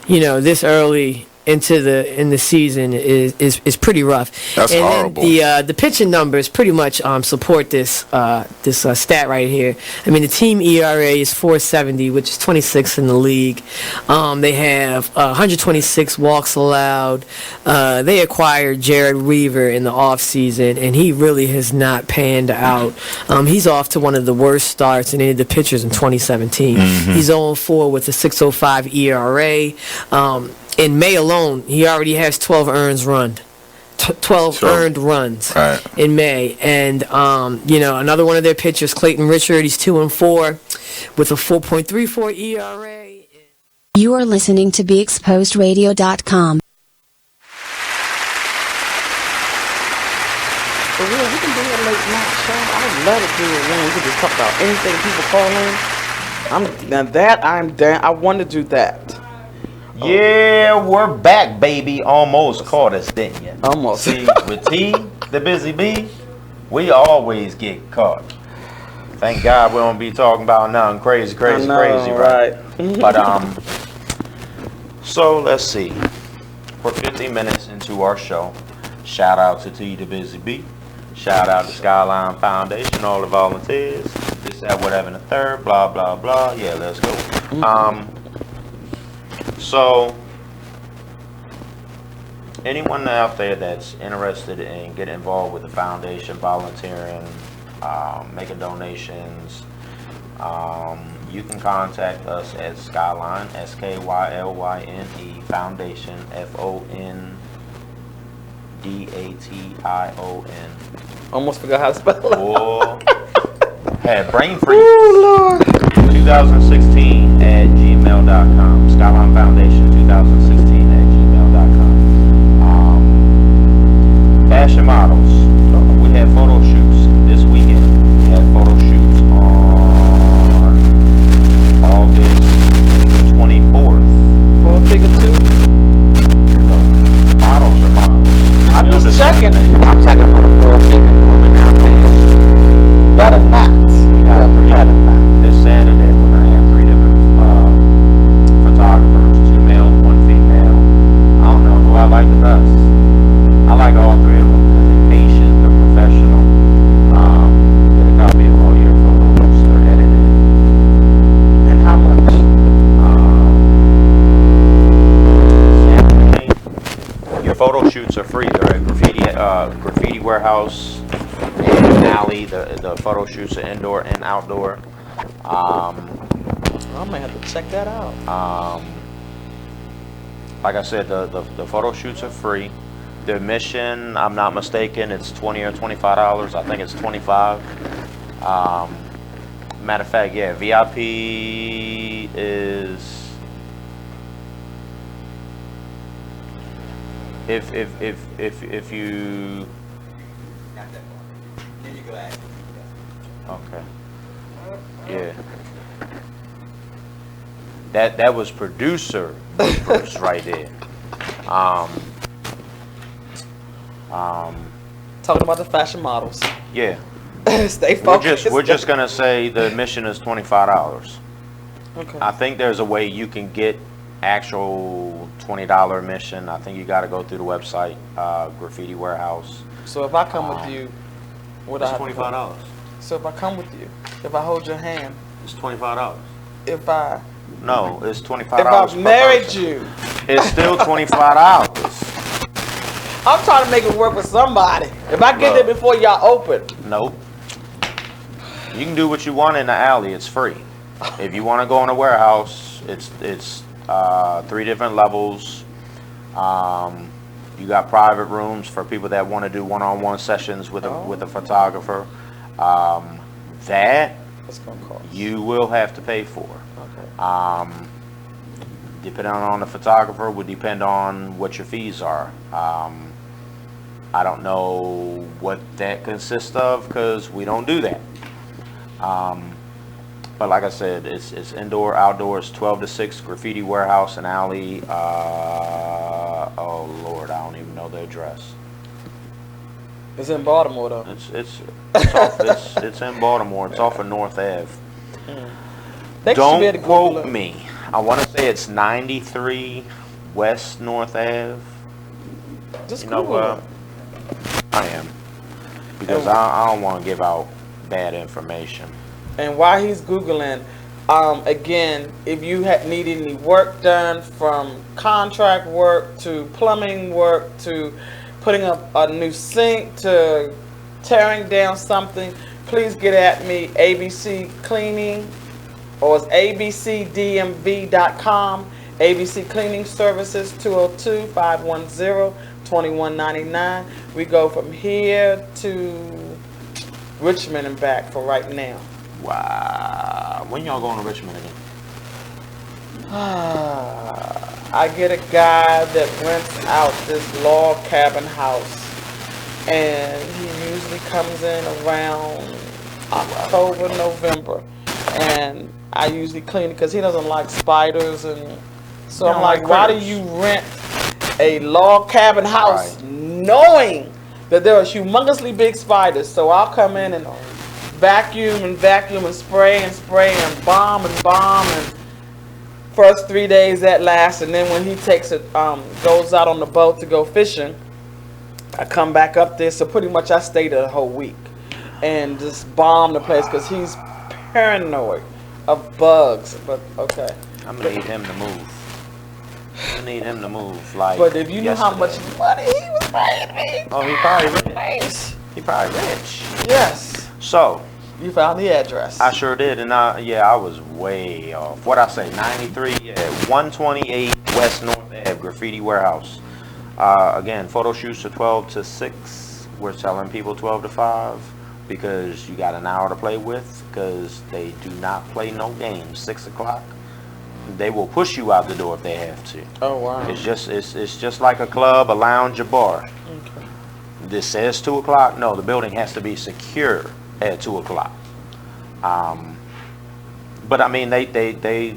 this early in the season is pretty rough. That's horrible. The pitching numbers pretty much support this stat right here. I mean, the team ERA is 4.70, which is 26th in the league. They have 126 walks allowed. They acquired Jared Weaver in the offseason, and he really has not panned out. He's off to one of the worst starts in any of the pitchers in 2017. Mm-hmm. He's 0-4 with a 6.05 ERA. In May alone, he already has 12 earned runs in May. And, another one of their pitchers, Clayton Richard, he's 2-4 with a 4.34 ERA. You are listening to BeExposedRadio.com. For real, we can do a late night show. I would love to do it when we can just talk about anything people call in. I want to do that. Yeah, we're back, baby. Almost caught us, didn't you? Almost. See, with T, the busy bee, we always get caught. Thank God we don't be talking about nothing crazy, right? But so let's see. We're 50 minutes into our show. Shout out to T, the busy bee. Shout out to Skylyne Foundation, all the volunteers. This, that, whatever, and the third. Blah blah blah. Yeah, let's go. So anyone out there that's interested in getting involved with the foundation, volunteering, making donations, you can contact us at Skylyne, Skylyne Foundation, FONDATION. Almost forgot how to spell it. Or had brain freeze. Ooh, Lord. 2016 at gmail.com. Skylyne Foundation 2016 at gmail.com. Fashion models. We had photo shoots this weekend. We had photo shoots on August 24th. For a figure 2? Models are models. I'm just checking. I'm checking for the full figure woman out there. Better not. This Saturday we're gonna have 3 different photographers, 2 male, 1 female. I don't know who I like the best. I like all 3 of them because they're patient, they're professional. Get a copy of all your photos, they're edited. And how much? Saturday, your photo shoots are free. They're at Graffiti Warehouse and Alley. The photo shoots are indoor and outdoor. I may have to check that out. Like I said, the photo shoots are free. The admission, I'm not mistaken, it's $20 or $25. I think it's $25. Matter of fact, yeah, VIP is if you. Okay. Yeah. That was producer Bruce right there. Talking about the fashion models. Yeah. Stay focused. We're just gonna say the admission is $25. Okay. I think there's a way you can get actual $20 admission. I think you got to go through the website, Graffiti Warehouse. So if I come with you, what it's I $25. So if I come with you, if I hold your hand, it's $25. If I No, it's $25. If I married you, it's still $25. I'm trying to make it work for somebody. If I get there before y'all open. Nope. You can do what you want in the alley. It's free. If you want to go in a warehouse, it's 3 different levels. You got private rooms for people that want to do one-on-one sessions with a photographer. That you will have to pay for. Okay. Depending on the photographer would depend on what your fees are. I don't know what that consists of because we don't do that. But like I said, it's indoor, outdoors, 12 to 6, Graffiti Warehouse and Alley. Oh Lord, I don't even know the address. It's in Baltimore though. It's in Baltimore. It's off of North Ave. Don't quote me. I want to say it's 93 West North Ave. Just you know what? I am. Because I don't want to give out bad information. And while he's Googling, again, if you need any work done, from contract work to plumbing work to putting up a new sink to tearing down something, please get at me, ABC Cleaning, or it's abcdmv.com, ABC Cleaning Services, 202-510-2199. We go from here to Richmond and back for right now. Wow. When y'all going to Richmond again? I get a guy that rents out this log cabin house, and he usually comes in around October, November, and I usually clean it because he doesn't like spiders, and so I'm like, why do you rent a log cabin house knowing that there are humongously big spiders? So I'll come in and vacuum and spray and bomb and first 3 days that lasts, and then when he takes it goes out on the boat to go fishing, I come back up there. So pretty much I stay there the whole week and just bomb the place because he's paranoid of bugs. But okay, I'm gonna need him to move. I need him to move. Like, but if you knew how much yesterday. money he was paying me. Oh, he probably rich. He probably rich. Yes. So. You found the address. I sure did, and I was way off. What I say, 93, 128 West North Ave, Graffiti Warehouse. Again, photo shoots are 12 to 6. We're telling people 12 to 5 because you got an hour to play with, because they do not play no games. 6 o'clock, they will push you out the door if they have to. Oh, wow. It's just like a club, a lounge, a bar. Okay. This says 2 o'clock. No, the building has to be secure at 2 o'clock. But I mean, they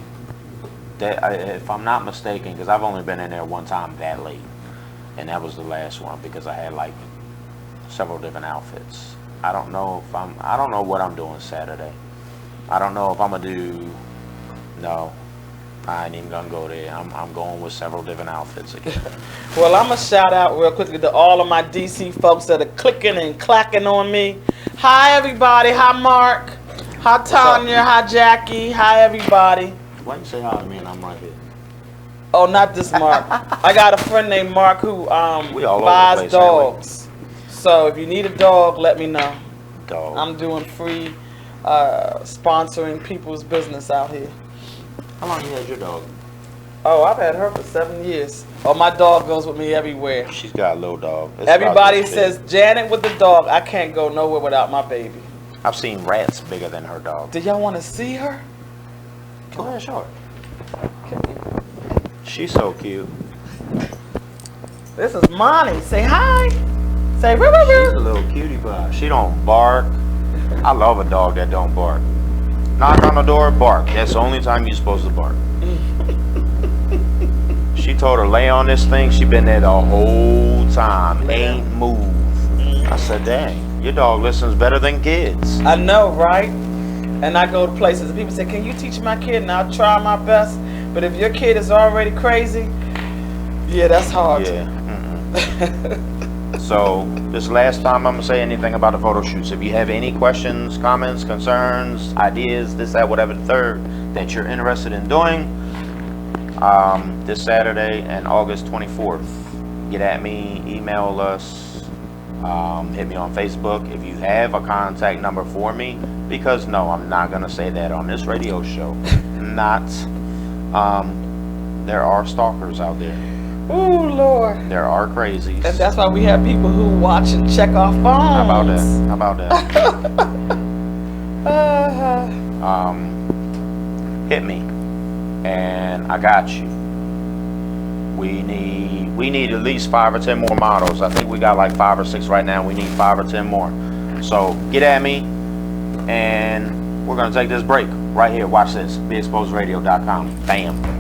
if I'm not mistaken, because I've only been in there one time that late, and that was the last one because I had like several different outfits. I don't know what I'm doing Saturday. I don't know if I'm gonna no, I ain't even gonna go there. I'm going with several different outfits again. Well, I'm gonna shout out real quickly to all of my DC folks that are clicking and clacking on me. Hi everybody. Hi Mark. Hi Tanya. Hi Jackie. Hi everybody. Why you say hi to me and I'm right here? Oh, not this Mark. I got a friend named Mark who buys dogs. So if you need a dog, let me know. Dog. I'm doing free sponsoring people's business out here. How long you had your dog? Oh, I've had her for 7 years. Oh, my dog goes with me everywhere. She's got a little dog. Everybody says, Janet with the dog, I can't go nowhere without my baby. I've seen rats bigger than her dog. Do y'all want to see her? Go ahead, show her. She's so cute. This is Monty. Say hi. Say roo roo She's roo. a little cutie pie. She don't bark. I love a dog that don't bark. Knock on the door, bark. That's the only time you're supposed to bark. She told her lay on this thing. She been there the whole time. Ain't moved. I said, dang, your dog listens better than kids. I know, right? And I go to places and people say, can you teach my kid? And I'll try my best. But if your kid is already crazy, yeah, that's hard. Yeah. So this last time I'm gonna say anything about the photo shoots. If you have any questions, comments, concerns, ideas, this, that, whatever, the third, that you're interested in doing, this Saturday and August 24th, get at me, email us, hit me on Facebook if you have a contact number for me, because no, I'm not gonna say that on this radio show. There are stalkers out there. Ooh, Lord. There are crazies. And that's why we have people who watch and check our phones. How about that? How about that? Hit me, and I got you. We need at least 5 or 10 more models. I think we got like 5 or 6 right now. We need 5 or 10 more. So get at me, and we're gonna take this break right here. Watch this. BeExposedRadio.com. Bam.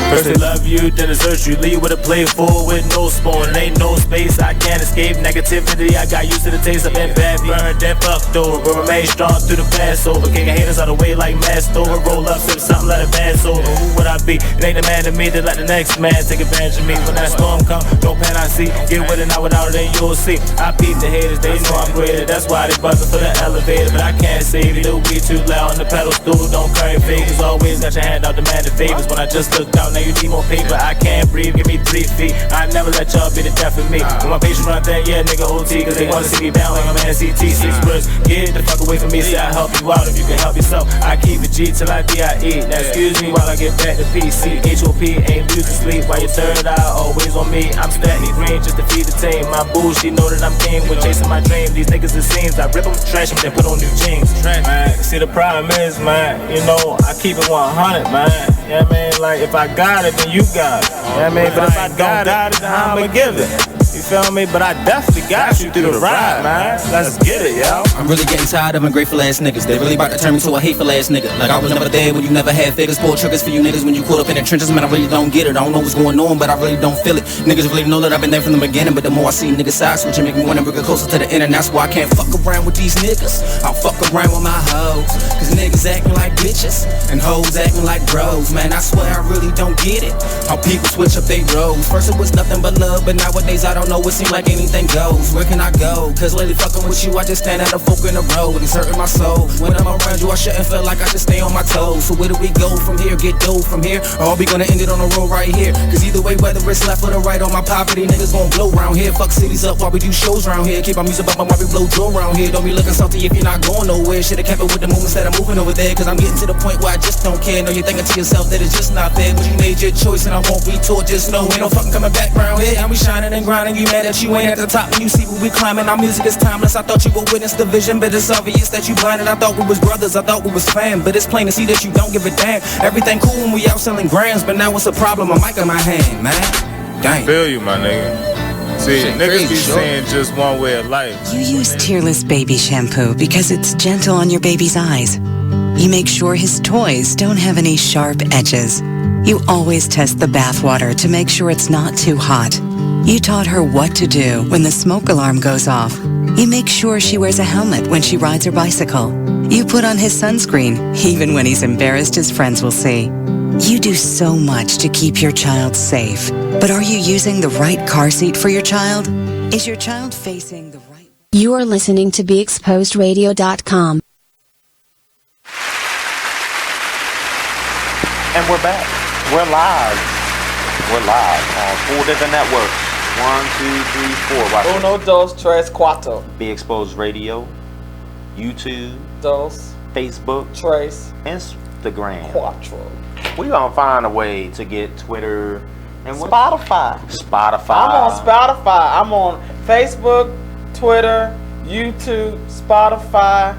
First they love you, then desert you. Leave with a plate full with no spoon. Ain't no space, I can't escape negativity. I got used to the taste. I've been bad, burned and fucked over, but remain strong through the Passover. Kicking haters out of the way like masked over. Roll up, sip something, let it pass over. Who would I be? It ain't the man to me that let the next man take advantage of me. When that storm come, no pen I see. Get with it, not without it, then you'll see. I peep the haters, they know I'm greater. That's why they buzzing for the elevator, but I can't save you. The weed too loud on the pedal stool. Don't carry favors. Always got your hand out demanding favors. When I just looked out, now you need more paper. I can't breathe, give me 3 feet. I never let y'all be the death of me. When my patients run there, yeah, nigga OT, cause they wanna see me bound like I'm an NCT. 6 words, get the fuck away from me. Say I help you out if you can help yourself. I keep it G till I DIE. Now excuse me while I get back to PC. HOP ain't losing sleep while your third eye always on me. I'm steady green just to feed the team. My boo, she know that I'm king when chasing my dream. These niggas it seems I rip them, trash them, then put on new jeans. Man, see the problem is, man, you know, I keep it 100, man. Yeah, man, like if I got it, then you got it. Yeah, man, but if I don't got it, then I'ma give it. You feel me? But I definitely got you through the ride, man. Let's get it, yo. I'm really getting tired of ungrateful ass niggas. They really about to turn me to a hateful ass nigga. Like I was never there when you never had figures. Pull triggers for you niggas when you caught up in the trenches. Man, I really don't get it. I don't know what's going on, but I really don't feel it. Niggas really know that I've been there from the beginning, but the more I see niggas side switching, make me wanna bring it closer to the end, and that's why I can't fuck around with these niggas. I'll fuck around with my hoes, cause niggas acting like bitches and hoes acting like bros. Man, I swear I really don't get it. How people switch up they roles. First it was nothing but love, but nowadays I don't know. It seems like anything goes. Where can I go? Cause lately fucking with you, I just stand at a fork in the road, and it's hurting my soul. When I'm around you, I shouldn't feel like I should stay on my toes. So where do we go from here? Get dough from here, or are we gonna end it on the road right here? Cause either way, whether it's left or the right on my poverty, niggas gon' blow round here. Fuck cities up while we do shows round here. Keep our music up while we blow Joe round here. Don't be looking salty if you're not going nowhere. Should've kept it with the movement instead of moving over there. Cause I'm getting to the point where I just don't care. Know you're thinking to yourself that it's just not fair, but you made your choice and I won't be taught. Just know ain't no fucking coming back round here. And we shining and grinding. You mad that you ain't at the top and you see what we climbing. Our music is timeless. I thought you would witness the vision, but it's obvious that you blinded. I thought we was brothers. I thought we was fam, but it's plain to see that you don't give a damn. Everything cool when we out selling grams, but now it's a problem. A mic in my hand, man. Dang. Feel you, my nigga. See, niggas be saying just one way of life. You use Tearless baby shampoo because it's gentle on your baby's eyes. You make sure his toys don't have any sharp edges. You always test the bathwater to make sure it's not too hot. You taught her what to do when the smoke alarm goes off. You make sure she wears a helmet when she rides her bicycle. You put on his sunscreen, even when he's embarrassed his friends will see. You do so much to keep your child safe. But are you using the right car seat for your child? Is your child facing the right... You are listening to BeExposedRadio.com. And we're back. We're live. We're live on 4 different networks. 1, 2, 3, 4. Watch Uno, dos, tres, cuatro. Be Exposed Radio, YouTube, dos, Facebook, tres, Instagram, cuatro. We gonna find a way to get Twitter and Spotify. Spotify. I'm on Spotify. I'm on Facebook, Twitter, YouTube, Spotify,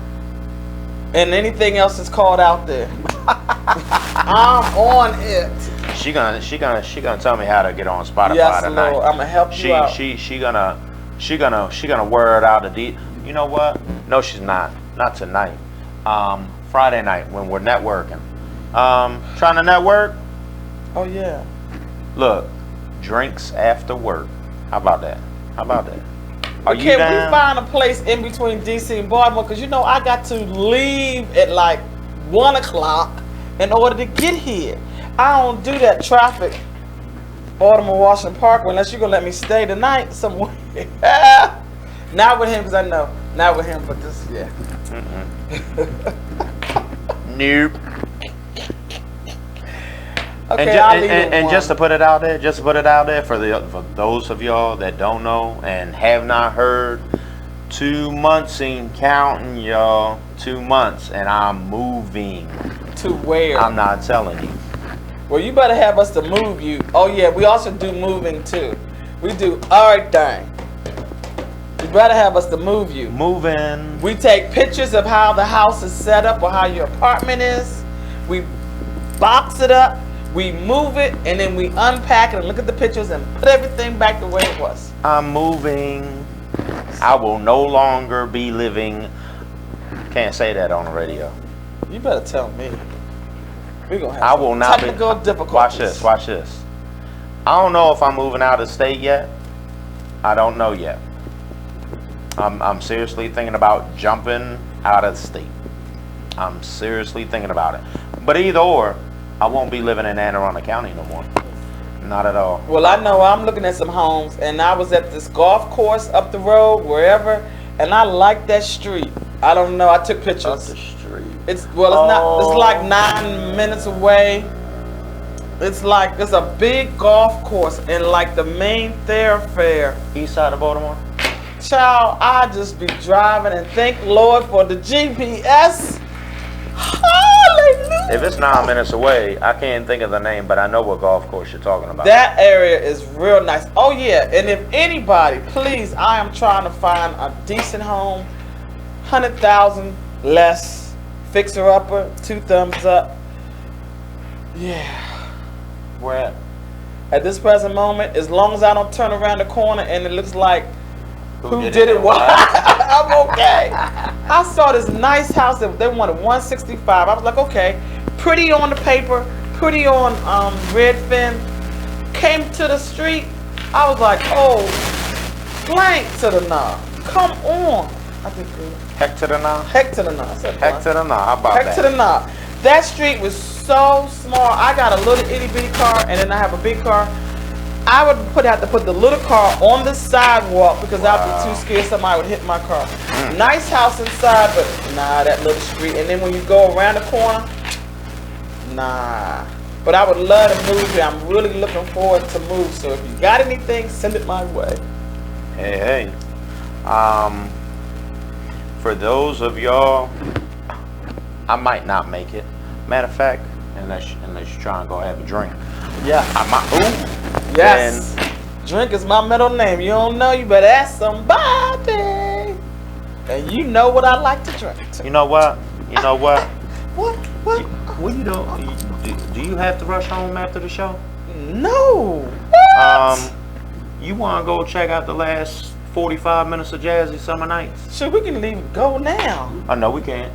and anything else that's called out there. I'm on it. She gonna tell me how to get on Spotify yes, tonight. Lord, I'm gonna help you out. She gonna word out a deep. You know what? No, she's not. Not tonight. Friday night when we're networking. Trying to network. Oh yeah. Look, drinks after work. How about that? Are you Can down? we find a place in between DC and Baltimore? Because you know I got to leave at like 1 o'clock in order to get here. I don't do that traffic, Baltimore, Washington Parkway, unless you're going to let me stay tonight somewhere. Not with him, because I know. Not with him, but this, yeah. Nope. Okay, and just to put it out there, for those of y'all that don't know and have not heard, 2 months and counting, y'all. 2 months, and I'm moving. To where? I'm not telling you. Well, you better have us to move you. Oh yeah, we also do moving too. We do everything. You better have us to move you. Moving. We take pictures of how the house is set up or how your apartment is. We box it up, we move it, and then we unpack it and look at the pictures and put everything back the way it was. I'm moving. I will no longer be living. Can't say that on the radio. You better tell me. We're gonna have I will not technical be. difficulties. Watch this. I don't know if I'm moving out of state yet. I don't know yet. I'm seriously thinking about jumping out of state. I'm seriously thinking about it. But either or, I won't be living in Anne Arundel County no more. Not at all. Well, I know I'm looking at some homes, and I was at this golf course up the road, wherever, and I like that street. I don't know. I took pictures. Up the street. It's not. It's like 9 minutes away. It's like there's a big golf course in like the main thoroughfare. East side of Baltimore. Child, I just be driving and thank Lord for the GPS. Hallelujah. If it's 9 minutes away, I can't think of the name, but I know what golf course you're talking about. That area is real nice. Oh yeah, and if anybody, please, I am trying to find a decent home, 100,000 less. Fixer upper, 2 thumbs up. Yeah. Where at? At this present moment, as long as I don't turn around the corner and it looks like who did it, what? I'm okay. I saw this nice house that they wanted 165. I was like, okay, pretty on the paper, pretty on Redfin. Came to the street, I was like, oh, blank to the nah. Come on. I think heck to the nah. Heck to the nah. I said, heck to the nah. How about heck that? to the nah. That street was so small. I got a little itty bitty car, and then I have a big car. I would have to put the little car on the sidewalk because I'd be too scared somebody would hit my car. Nice house inside, but nah, that little street. And then when you go around the corner, nah. But I would love to move here. I'm really looking forward to move. So if you got anything, send it my way. Hey. For those of y'all, I might not make it. Matter of fact, unless you're trying to go have a drink. Yeah. Yes. Drink is my middle name. You don't know, you better ask somebody. And you know what I like to drink. You know what? What? What you don't? Do you have to rush home after the show? No. What? You want to go check out the last 45 minutes of Jazzy Summer Nights? Sure, we can leave. Go now. Oh no, we can't.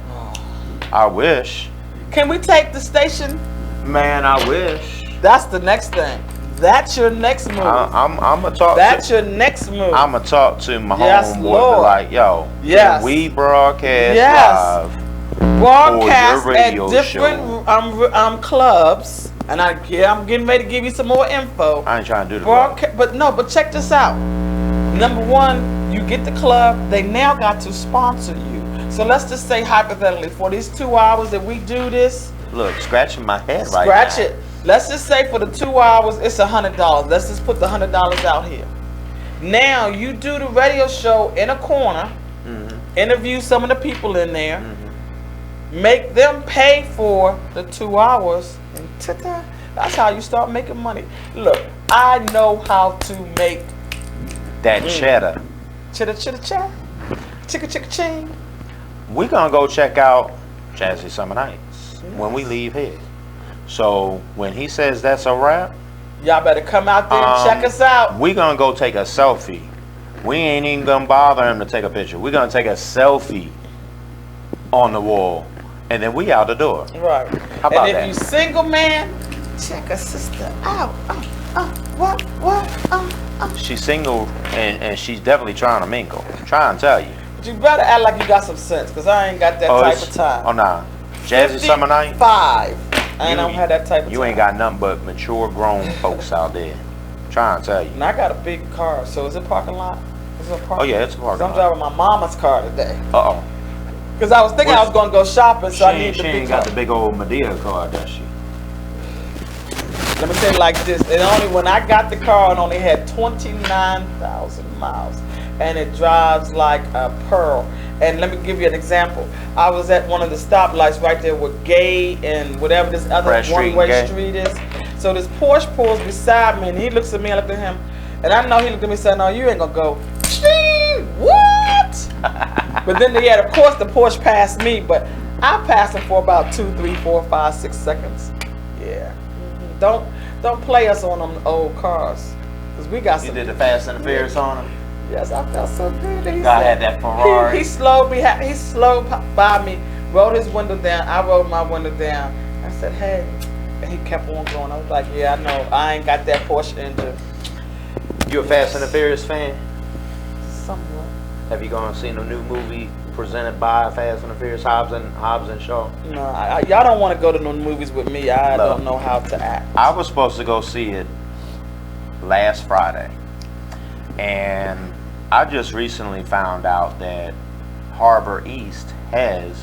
I wish. Can we take the station? Man, I wish. That's the next thing. That's your next move. I'm gonna talk. That's your next move. I'm gonna talk to my Yes, homeboy. Lord. Be like, yo, Yes. can we broadcast live? Broadcast your at radio different clubs, and I'm getting ready to give you some more info. I ain't trying to do the but check this out. Number one, you get the club. They now got to sponsor you. So let's just say hypothetically, for these 2 hours that we do this, look, scratching my head right now. scratch it. Let's just say for the 2 hours, it's $100. Let's just put the $100 out here. Now you do the radio show in a corner, interview some of the people in there, make them pay for the 2 hours, and ta-da, that's how you start making money. Look, I know how to make that cheddar. Cheddar, cheddar, cheddar. Chicka, chicka, ching. We're gonna go check out Jazzy Summer Nights when we leave here. So when he says that's a wrap, y'all better come out there and check us out. We're gonna go take a selfie. We ain't even gonna bother him to take a picture. We're gonna take a selfie on the wall, and then we out the door. Right. How about and that? if you single man, check a sister out. What? She's single and she's definitely trying to mingle. I'm trying to tell you. But you better act like you got some sense, cause I ain't got that type of time. Oh nah, Jazzy Summer Night. 5. I don't have that type of time. You ain't got nothing but mature grown folks out there. Trying to tell you. And I got a big car, so is it parking lot? Is it a parking Oh yeah, it's a parking lot. I'm driving my mama's car today. Cause I was thinking I was gonna go shopping, so I need the big car. She ain't got the big old Medea car, does she? Let me say it like this. When I got the car, it only had 29,000 miles. And it drives like a pearl. And let me give you an example. I was at one of the stoplights right there with Gay and whatever this other one-way street is. So this Porsche pulls beside me, and he looks at me, I look at him. And I know he looked at me and said, no, you ain't gonna go. What? But then they had, of course, the Porsche passed me, but I passed him for about 2, 3, 4, 5, 6 seconds. Yeah. Don't play us on them old cars, cause we got some. You did the Fast and the Furious on him. Yes, I felt so good. I had that Ferrari. He slowed me. He slowed by me. Rolled his window down. I rolled my window down. I said, "Hey," and he kept on going. I was like, "Yeah, I know. I ain't got that Porsche engine." You a Fast and the Furious fan? Somewhat. Have you gone and seen a new movie presented by Fast and the Furious, Hobbs and Shaw? No, y'all don't want to go to no movies with me. I don't know how to act. I was supposed to go see it last Friday, and I just recently found out that Harbor East has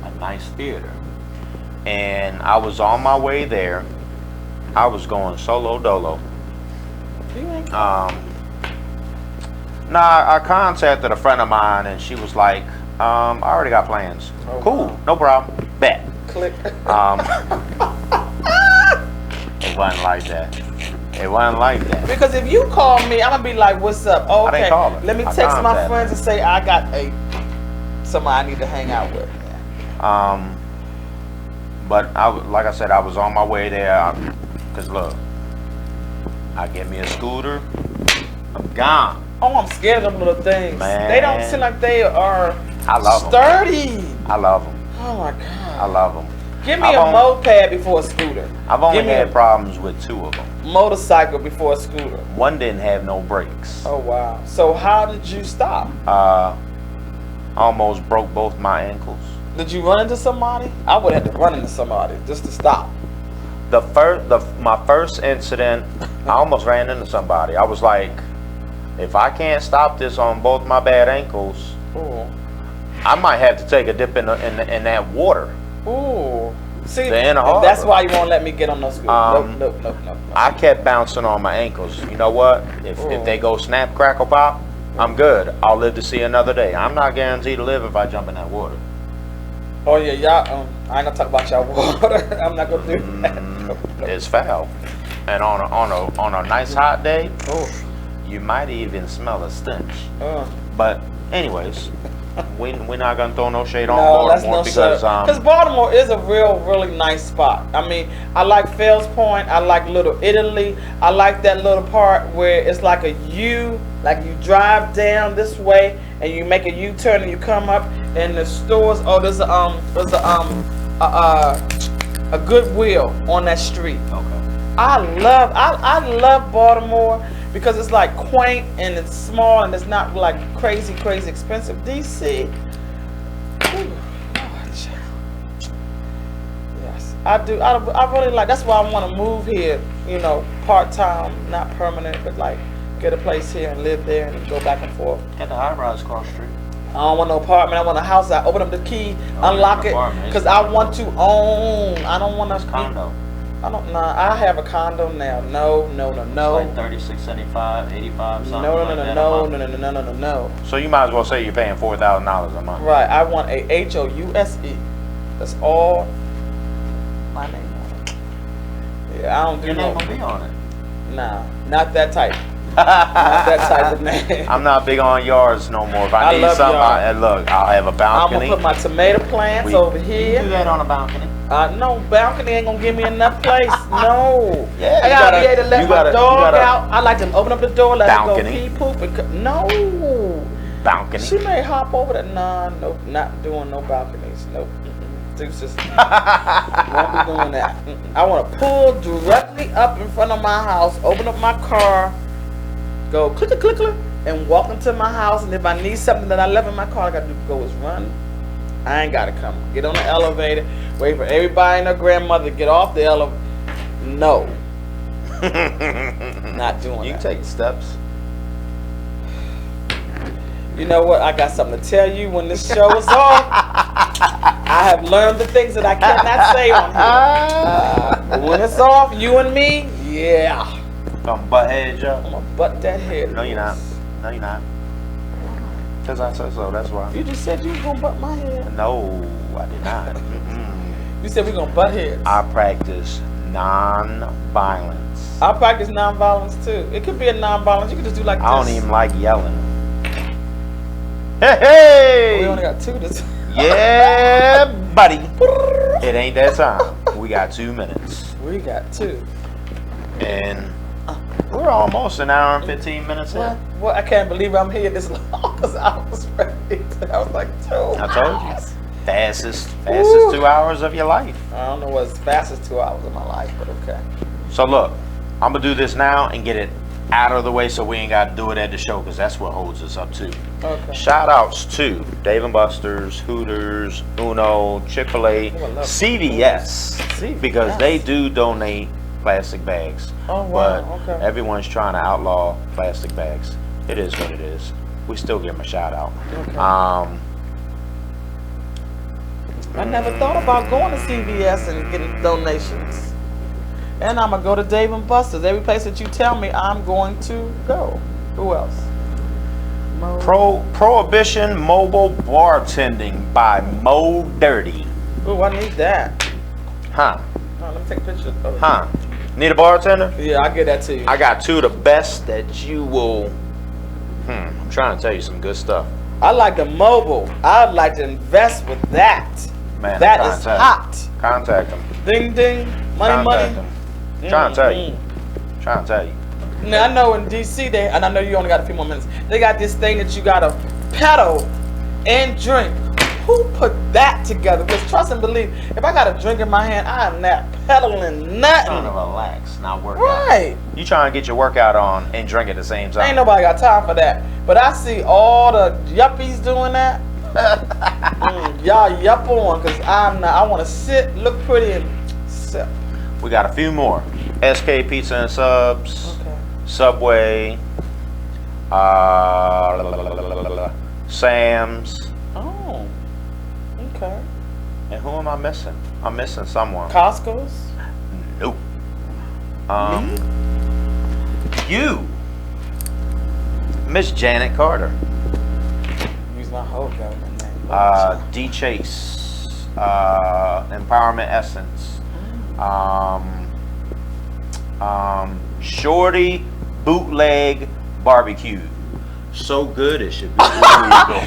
a nice theater, and I was on my way there. I was going solo dolo. I contacted a friend of mine, and she was like, I already got plans. Oh, cool, wow. no problem. Bet. Click. It wasn't like that. It wasn't like that. Because if you call me, I'm gonna be like, "What's up?" Oh, I okay. didn't call her. Let me I text my contacted friends and say I got somebody I need to hang out with. But like I said, I was on my way there. Cause look, I get me a scooter. I'm gone. Oh, I'm scared of them little things. Man. They don't seem like they are I love sturdy. I love them. Oh my God. I love them. Give me a moped before a scooter. I've only had problems with 2 of them. Motorcycle before a scooter. One didn't have no brakes. Oh wow. So how did you stop? Almost broke both my ankles. Did you run into somebody? I would have to run into somebody just to stop. My first incident, I almost ran into somebody. I was like, if I can't stop this on both my bad ankles, Ooh. I might have to take a dip in that water. Ooh. See, harbor. that's why you won't let me get on those scooters. Nope. I kept bouncing on my ankles. You know what? If they go snap, crackle, pop, I'm good. I'll live to see another day. I'm not guaranteed to live if I jump in that water. Oh yeah, y'all. I ain't gonna talk about y'all water. I'm not gonna do that. It's foul. And on a nice hot day, you might even smell a stench. But anyways, we're not gonna throw no shade on Baltimore because Baltimore is a really nice spot. I mean, I like Fells Point. I like Little Italy. I like that little part where it's like a U, like you drive down this way and you make a U-turn and you come up and the stores. Oh, there's a Goodwill on that street. Okay. I love Baltimore because it's like quaint and it's small and it's not like crazy expensive. DC, yes, I do. I really like. That's why I want to move here. You know, part time, not permanent, but like get a place here and live there and go back and forth. Get the high rise across the street. I don't want no apartment. I want a house. I open up the key, unlock it, because I want to own. I don't want a condo. I don't know. I have a condo now. No. It's like $36, $75, $85, something. No. So you might as well say you're paying $4,000 a month. Right. I want a HOUSE. That's all my name on it. Yeah, I don't do your name will be on it. Nah, not that type. Not that type of name. I'm not big on yards no more. If I need something, look, I'll have a balcony. I'm gonna put my tomato plants over here. You do that on a balcony. No, balcony ain't gonna give me enough place. No. Yeah, I gotta be able to let my dog out. I like to open up the door, let it go pee, poop, and no. Balcony. She may hop over that. Nah, nope, not doing no balconies. Nope. Deuces. Won't be doing that. I want to pull directly up in front of my house, open up my car, go click, and walk into my house. And if I need something that I left in my car, all I gotta do go is run. I ain't gotta come. Get on the elevator, wait for everybody and their grandmother to get off the elevator. No. Not doing that. You can take steps. You know what? I got something to tell you when this show is off. I have learned the things that I cannot say on here. But when it's off, you and me, yeah. Gonna butt head you. I'm gonna butt that head. No, you're not. No, you're not. Because I said so, that's why. You just said you was gonna butt my head. No, I did not. You said we're gonna butt heads. I practice non-violence. I practice non-violence too. It could be a non-violence. You could just do like this. I don't even like yelling. Hey! We only got 2 this time. Yeah, buddy. It ain't that time. We got 2 minutes. We got 2. And we're almost an hour and 15 minutes in. What? I can't believe I'm here this long because I was ready. I was like 2 I told you. Fastest 2 hours of your life. I don't know what's fastest 2 hours of my life, but okay. So look, I'm going to do this now and get it out of the way so we ain't got to do it at the show because that's what holds us up too. Okay. Shout outs to Dave & Buster's, Hooters, Uno, Chick-fil-A, CVS, because they do donate plastic bags. Oh, wow. But everyone's trying to outlaw plastic bags. It is what it is. We still give them a shout out. Okay. I never thought about going to CVS and getting donations. And I'm going to go to Dave & Buster's. Every place that you tell me, I'm going to go. Who else? Prohibition Mobile Bartending by Mo Dirty. Ooh, I need that. Huh? Oh, let me take a picture of it. Huh? Need a bartender? Yeah, I'll get that to you. I got 2 of the best that you will... I'm trying to tell you some good stuff. I like the mobile. I'd like to invest with that. Man, that is hot. Contact them. Ding, ding. Money. Trying to tell you. Now I know in DC and I know you only got a few more minutes. They got this thing that you gotta pedal and drink. Who put that together? Because trust and believe, if I got a drink in my hand, I am not pedaling nothing. Trying to relax, not work out. Right. You trying to get your workout on and drink at the same time. Ain't nobody got time for that. But I see all the yuppies doing that. Y'all yup on, because I'm not. I want to sit, look pretty, and sip. We got a few more. SK Pizza and Subs, Subway, Sam's. Oh, okay. And who am I missing? I'm missing someone. Costco's? Nope. You, Miss Janet Carter. Use my whole government name. D Chase, Empowerment Essence, Shorty Bootleg Barbecue. So good it should be illegal.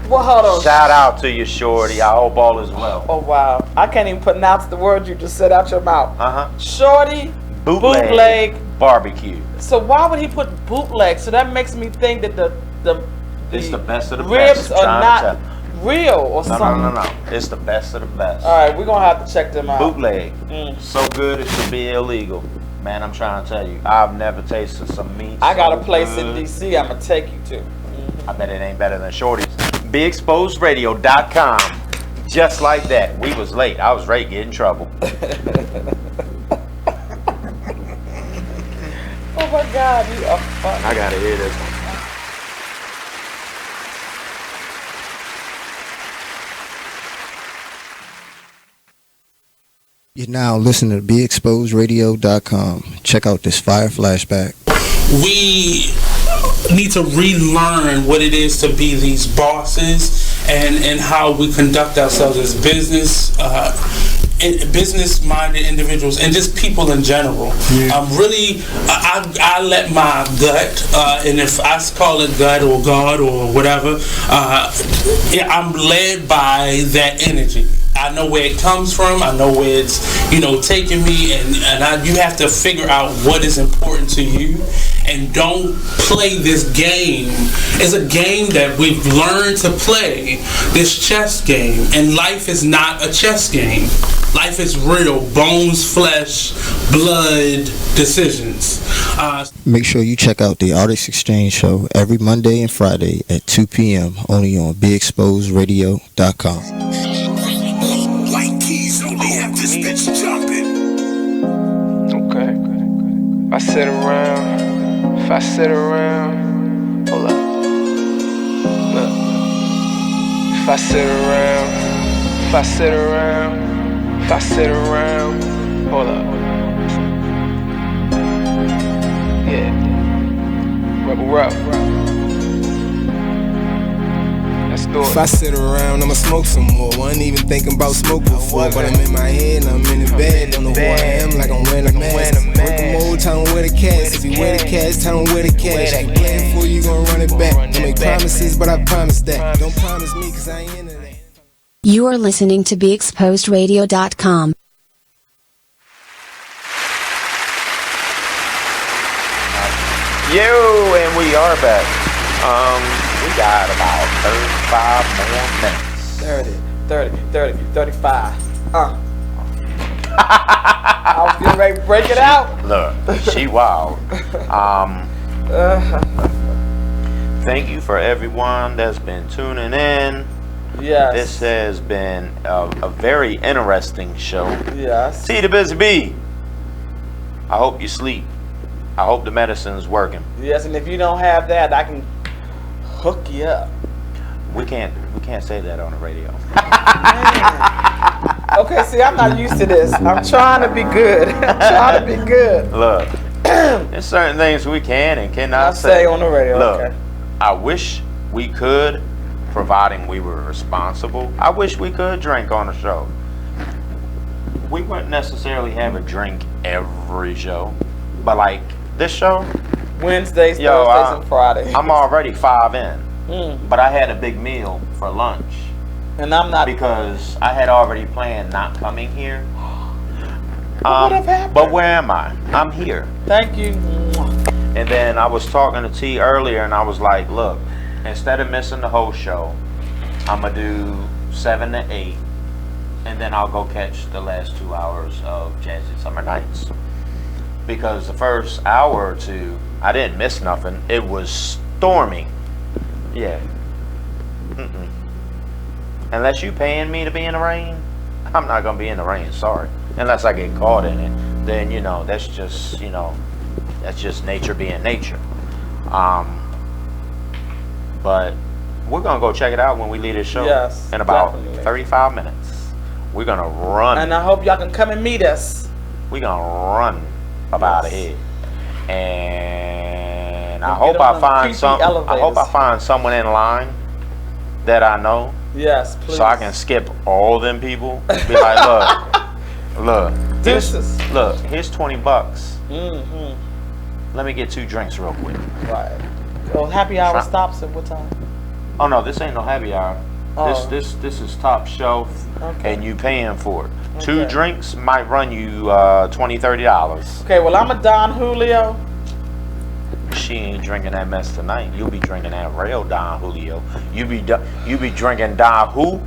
Well, hold on. Shout out to you, Shorty. I hope all is well. Oh wow, I can't even pronounce the word you just said out your mouth. Shorty Bootleg Barbecue. So why would he put bootleg? So that makes me think that the It's the best of the ribs best. are not real or something. No. It's the best of the best. All right, we're gonna have to check them out. Bootleg. So good it should be illegal. Man, I'm trying to tell you, I've never tasted some meat. I got so a place good. in DC I'm gonna take you to. I bet it ain't better than Shorty's. BeExposedRadio.com. Just like that. We was late. I was ready to get in trouble. Oh my God, you are funny. I gotta hear this one. You're now listening to BeExposedRadio.com. Check out this fire flashback. We need to relearn what it is to be these bosses and how we conduct ourselves as business-minded individuals and just people in general. I let my gut, and if I call it gut or God or whatever, I'm led by that energy. I know where it comes from. I know where it's, taking me, and you have to figure out what is important to you, and don't play this game. It's a game that we've learned to play, this chess game, and life is not a chess game. Life is real, bones, flesh, blood, decisions. Make sure you check out the Artist Exchange Show every Monday and Friday at 2 p.m. only on BeExposedRadio.com. White keys only have this bitch jumping. Okay. If I sit around, hold up. Look. If I sit around, hold up. Yeah. Rebel up. If I sit around, I'ma smoke some more. Wasn't even thinking about smoke before, but I'm in my head and I'm in the bed. Don't know who I am, like I'm wearing a mask. Work 'em old, tell 'em where the cash. If you wear the cash, tell 'em where the cash. If you playing for you gon' run it back. Don't make promises, but I promise that. Don't promise me, cause I ain't into that. You are listening to BeExposedRadio.com. And we are back. We got about 35 more minutes. 35. I was getting ready to break it out. Look, she wild. Thank you for everyone that's been tuning in. Yes. This has been a very interesting show. Yes. T the Busy Bee. I hope you sleep. I hope the medicine's working. Yes, and if you don't have that, I can hook you up. We can't say that on the radio. Okay, see, I'm not used to this. I'm trying to be good. Look, there's certain things we can and cannot say on the radio. Look, okay. I wish we could, providing we were responsible. I wish we could drink on the show. We wouldn't necessarily have a drink every show, but like this show, Wednesdays, Thursdays, and Fridays. I'm already 5 in, but I had a big meal for lunch. And I'm not, because I had already planned not coming here. What would have happened? But where am I? I'm here. Thank you. And then I was talking to T earlier, and I was like, look, instead of missing the whole show, I'm going to do 7 to 8, and then I'll go catch the last 2 hours of Jazzy Summer Nights. Because the first hour or two, I didn't miss nothing. It was storming. Yeah. Mm-mm. Unless you paying me to be in the rain, I'm not going to be in the rain, sorry. Unless I get caught in it, then, you know, that's just, you know, that's just nature being nature. But we're going to go check it out when we leave this show. Yes, in about definitely. 35 minutes. We're going to run. And I hope y'all can come and meet us. We're going to run up out of here. And I We'll hope get on I them find creepy some. I hope I elevators. find someone in line that I know. Yes, please. So I can skip all them people. Be like, look, here's $20. Mm-hmm. Let me get 2 drinks real quick. Right. Well, happy hour stops at what time? Oh no, this ain't no happy hour. Oh. This is top shelf, Okay. and you paying for it. Okay. 2 drinks might run you $20-$30. Okay, well, I'm a Don Julio. She ain't drinking that mess tonight. You'll be drinking that real Don Julio. You be drinking Don who?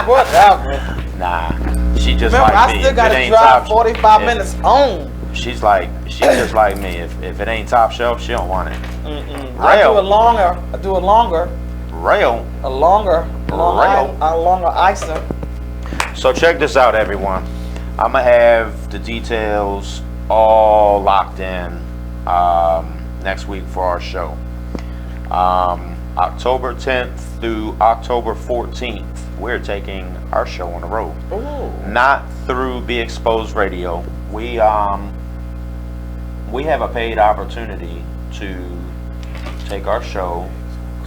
Whatever. Nah, she just Remember, like I me. still If got it to ain't drive top- 45 if- minutes home. She's just like me. If it ain't top shelf, she don't want it. Mm-mm. Rail. I do a longer. Rail. A longer icer. So check this out, everyone. I'm gonna have the details all locked in next week for our show. October 10th through October 14th, we're taking our show on the road. Ooh. Not through Be Exposed Radio. We have a paid opportunity to take our show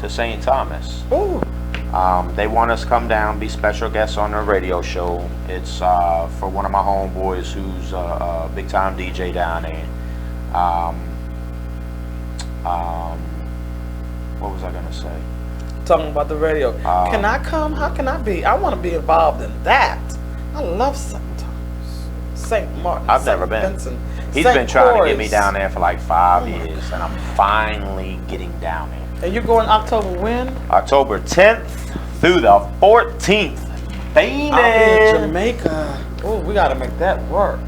to St. Thomas. Ooh. They want us to come down, be special guests on their radio show. It's for one of my homeboys who's a big time DJ down there. What was I gonna say? Talking about the radio. Can I come? How can I be? I want to be involved in that. I love St. Thomas, St. Martin. I've St. never been. Vincent, He's St. been trying to get me Croix. down there for like 5 years, and I'm finally getting down there. And you're going October when? October 10th through the 14th. Baby. I'll be in Jamaica. Oh, we gotta make that work.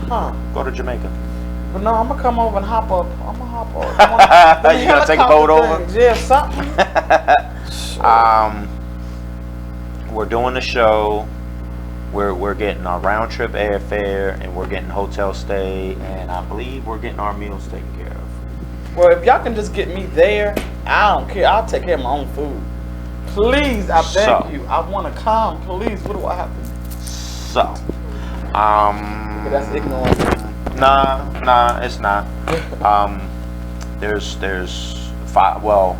Huh? Go to Jamaica. But no, I'm gonna come over and hop up. I'm gonna hop over. You gonna take a boat over? Yeah, something. We're doing the show. We're getting our round trip airfare, and we're getting hotel stay, and I believe we're getting our meals taken care of. Well, if y'all can just get me there, I don't care. I'll take care of my own food. Please, I beg you. I want to come. Please, what do I have to do? So, But that's ignorant. Nah, it's not. There's 5. Well,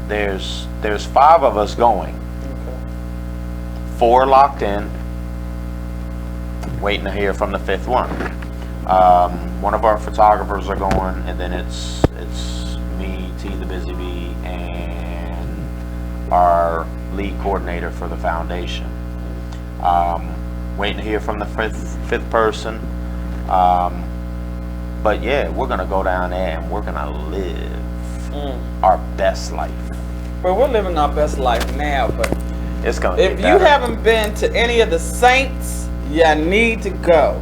there's 5 of us going. 4 locked in, waiting to hear from the 5th one. One of our photographers are going, and then it's me, T the Busy Bee, and our lead coordinator for the foundation. Waiting to hear from the fifth person. But yeah, we're gonna go down there and we're gonna live our best life. Well, we're living our best life now, but it's gonna. If you haven't been to any of the saints, you need to go.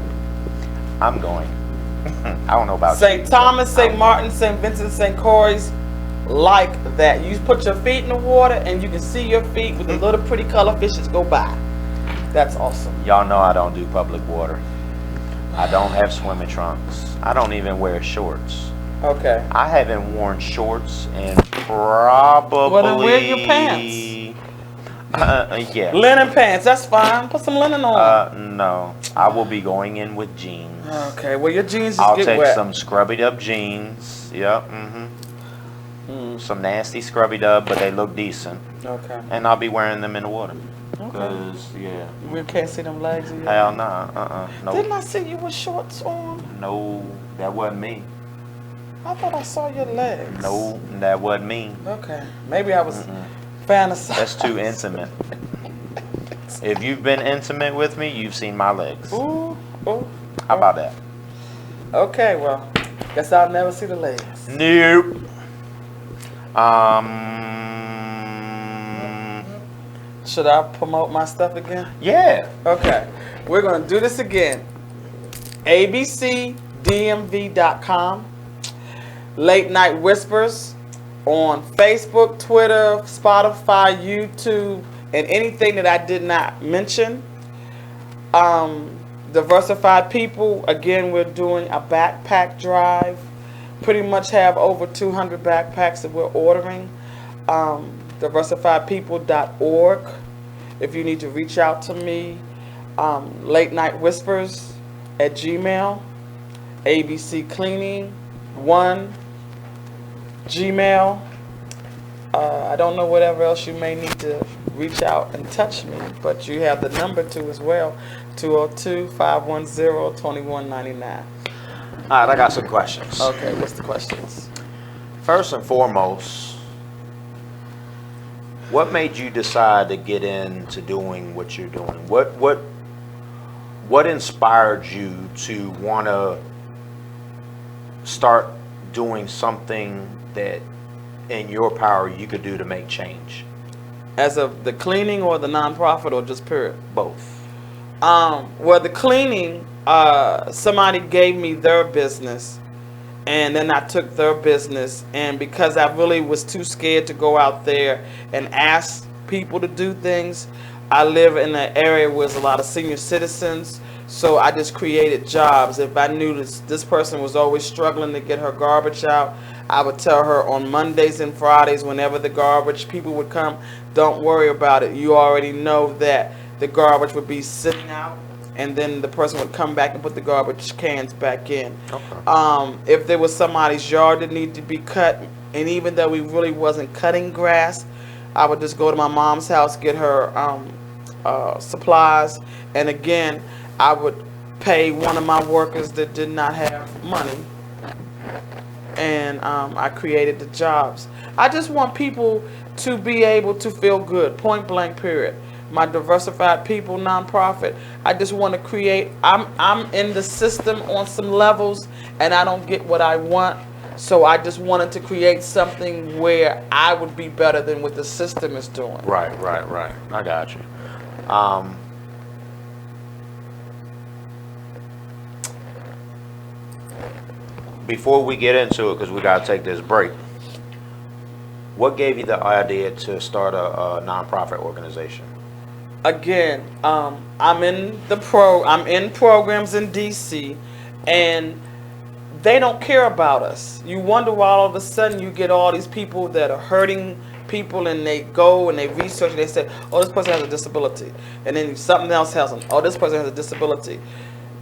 I'm going. I don't know about St. Thomas, St. Martin, St. Vincent, St. Croix, like that. You put your feet in the water and you can see your feet with the little pretty color fishes go by. That's awesome. Y'all know I don't do public water. I don't have swimming trunks. I don't even wear shorts. Okay. I haven't worn shorts in probably. Well, then wear your pants. Yeah. Linen pants, that's fine. Put some linen on. No. I will be going in with jeans. Okay, well your jeans just I'll get take wet. some scrubbied up jeans. Yep. Some nasty scrubbied up, but they look decent. Okay. And I'll be wearing them in the water. Okay. Cause yeah. We can't see them legs yet. Hell nah. Nope. Didn't I see you with shorts on? No, that wasn't me. I thought I saw your legs. No, that wasn't me. Okay. Maybe I was fantasizing. That's too intimate. If you've been intimate with me, you've seen my legs. Ooh, ooh. How about that? Okay, well, guess I'll never see the ladies. Nope. Should I promote my stuff again? Yeah. Okay. We're going to do this again. abcdmv.com. Late Night Whispers on Facebook, Twitter, Spotify, YouTube, and anything that I did not mention. Diversified People, again, we're doing a backpack drive. Pretty much have over 200 backpacks that we're ordering. Diversifiedpeople.org if you need to reach out to me. Late Night Whispers at Gmail. ABC Cleaning 1 Gmail. I don't know whatever else you may need to reach out and touch me, but you have the number too as well, 202-510-2199. All right, I got some questions. Okay, what's the questions? First and foremost, what made you decide to get into doing what you're doing? What inspired you to want to start doing something that in your power you could do to make change? As of the cleaning or the nonprofit or just period? Both. Well, the cleaning, somebody gave me their business, and then I took their business, and because I really was too scared to go out there and ask people to do things, I live in an area where there's a lot of senior citizens, so I just created jobs. If I knew this person was always struggling to get her garbage out, I would tell her on Mondays and Fridays, whenever the garbage people would come, don't worry about it. You already know that the garbage would be sitting out, and then the person would come back and put the garbage cans back in. Okay. If there was somebody's yard that needed to be cut, and even though we really wasn't cutting grass, I would just go to my mom's house, get her supplies, and again, I would pay one of my workers that did not have money, and I created the jobs. I just want people to be able to feel good, point blank period. My Diversified People nonprofit, I just want to create, I'm in the system on some levels, and I don't get what I want, so I just wanted to create something where I would be better than what the system is doing. Right. I got you. Before we get into it, because we got to take this break, what gave you the idea to start a nonprofit organization? Again, I'm in programs in DC, and they don't care about us. You wonder why all of a sudden you get all these people that are hurting people, and they go and they research and they say, oh, this person has a disability, and then something else has them. Oh, this person has a disability.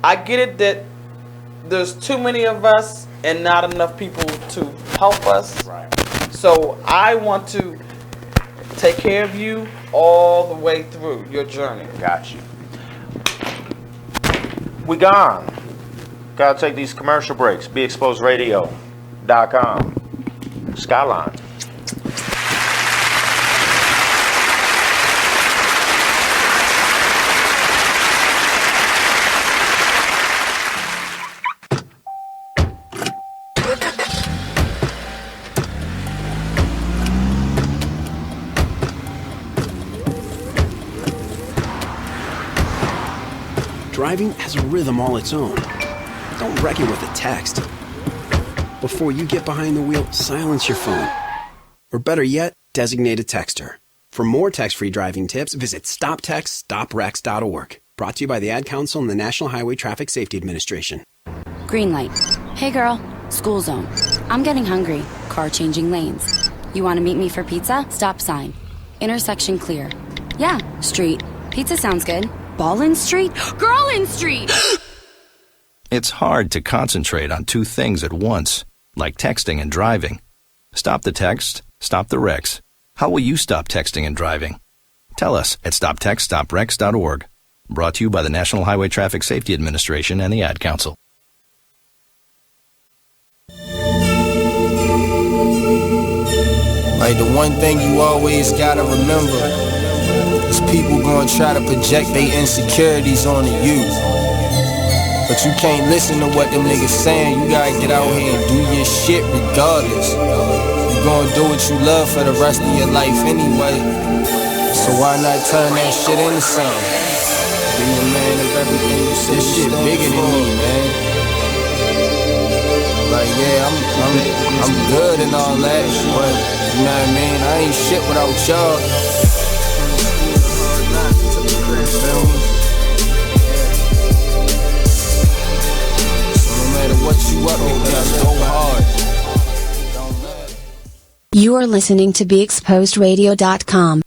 I get it that there's too many of us and not enough people to help us. Right. So I want to take care of you all the way through your journey. Got you. We gone. Gotta take these commercial breaks. BeExposedRadio.com. Skylyne. Driving has a rhythm all its own. Don't wreck it with a text. Before you get behind the wheel, silence your phone. Or better yet, designate a texter. For more text-free driving tips, visit stoptextstoprex.org. Brought to you by the Ad Council and the National Highway Traffic Safety Administration. Green light. Hey girl, school zone. I'm getting hungry. Car changing lanes. You want to meet me for pizza? Stop sign. Intersection clear. Yeah, street. Pizza sounds good. Ball in street? Girl in street! It's hard to concentrate on two things at once, like texting and driving. Stop the text, stop the wrecks. How will you stop texting and driving? Tell us at stoptextstoprex.org. Brought to you by the National Highway Traffic Safety Administration and the Ad Council. Like the one thing you always gotta remember is people gonna try to project their insecurities onto you. But but you can't listen to what them niggas saying. You gotta get out here and do your shit regardless. You gonna do what you love for the rest of your life anyway. So why not turn that shit into something? Be a man of everything you say. This shit bigger than me, man. Like, yeah, I'm good and all that, but you know what I mean? I ain't shit without y'all. So no matter what you up against, go hard. You are listening to BeExposedRadio.com.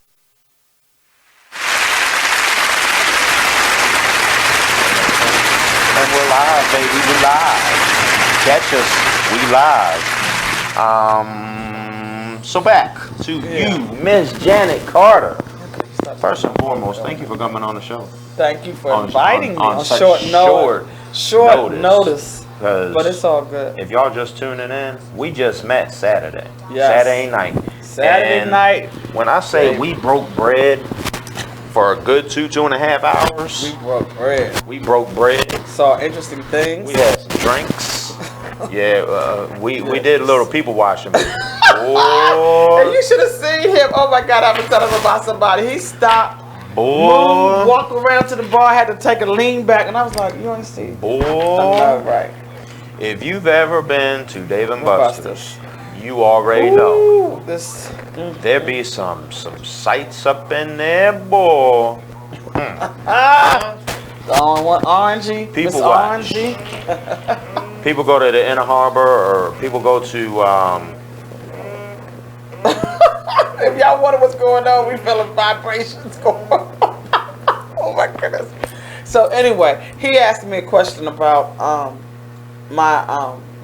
And we're live, baby. We're live. Catch us. We live. So back to you, Miss Janet Carter. First and foremost, thank you for coming on the show. Thank you for inviting me on such short notice. But it's all good. If y'all just tuning in, we just met Saturday. Yes. Saturday night. When I say we broke bread for a good 2.5 hours. We broke bread. Saw interesting things. We had some drinks. We did a little people watching. And you should have seen him. Oh my God, I was telling him about somebody. He stopped, moved, walked around to the bar, had to take a lean back, and I was like, you ain't see. Right. If you've ever been to Dave & Buster's, you already know. There be some sights up in there, boy. The only one, Orangey. People watch. Orangey. People go to the Inner Harbor, or people go to. If y'all wonder what's going on, we feeling vibrations going on. Oh my goodness. So anyway, he asked me a question about my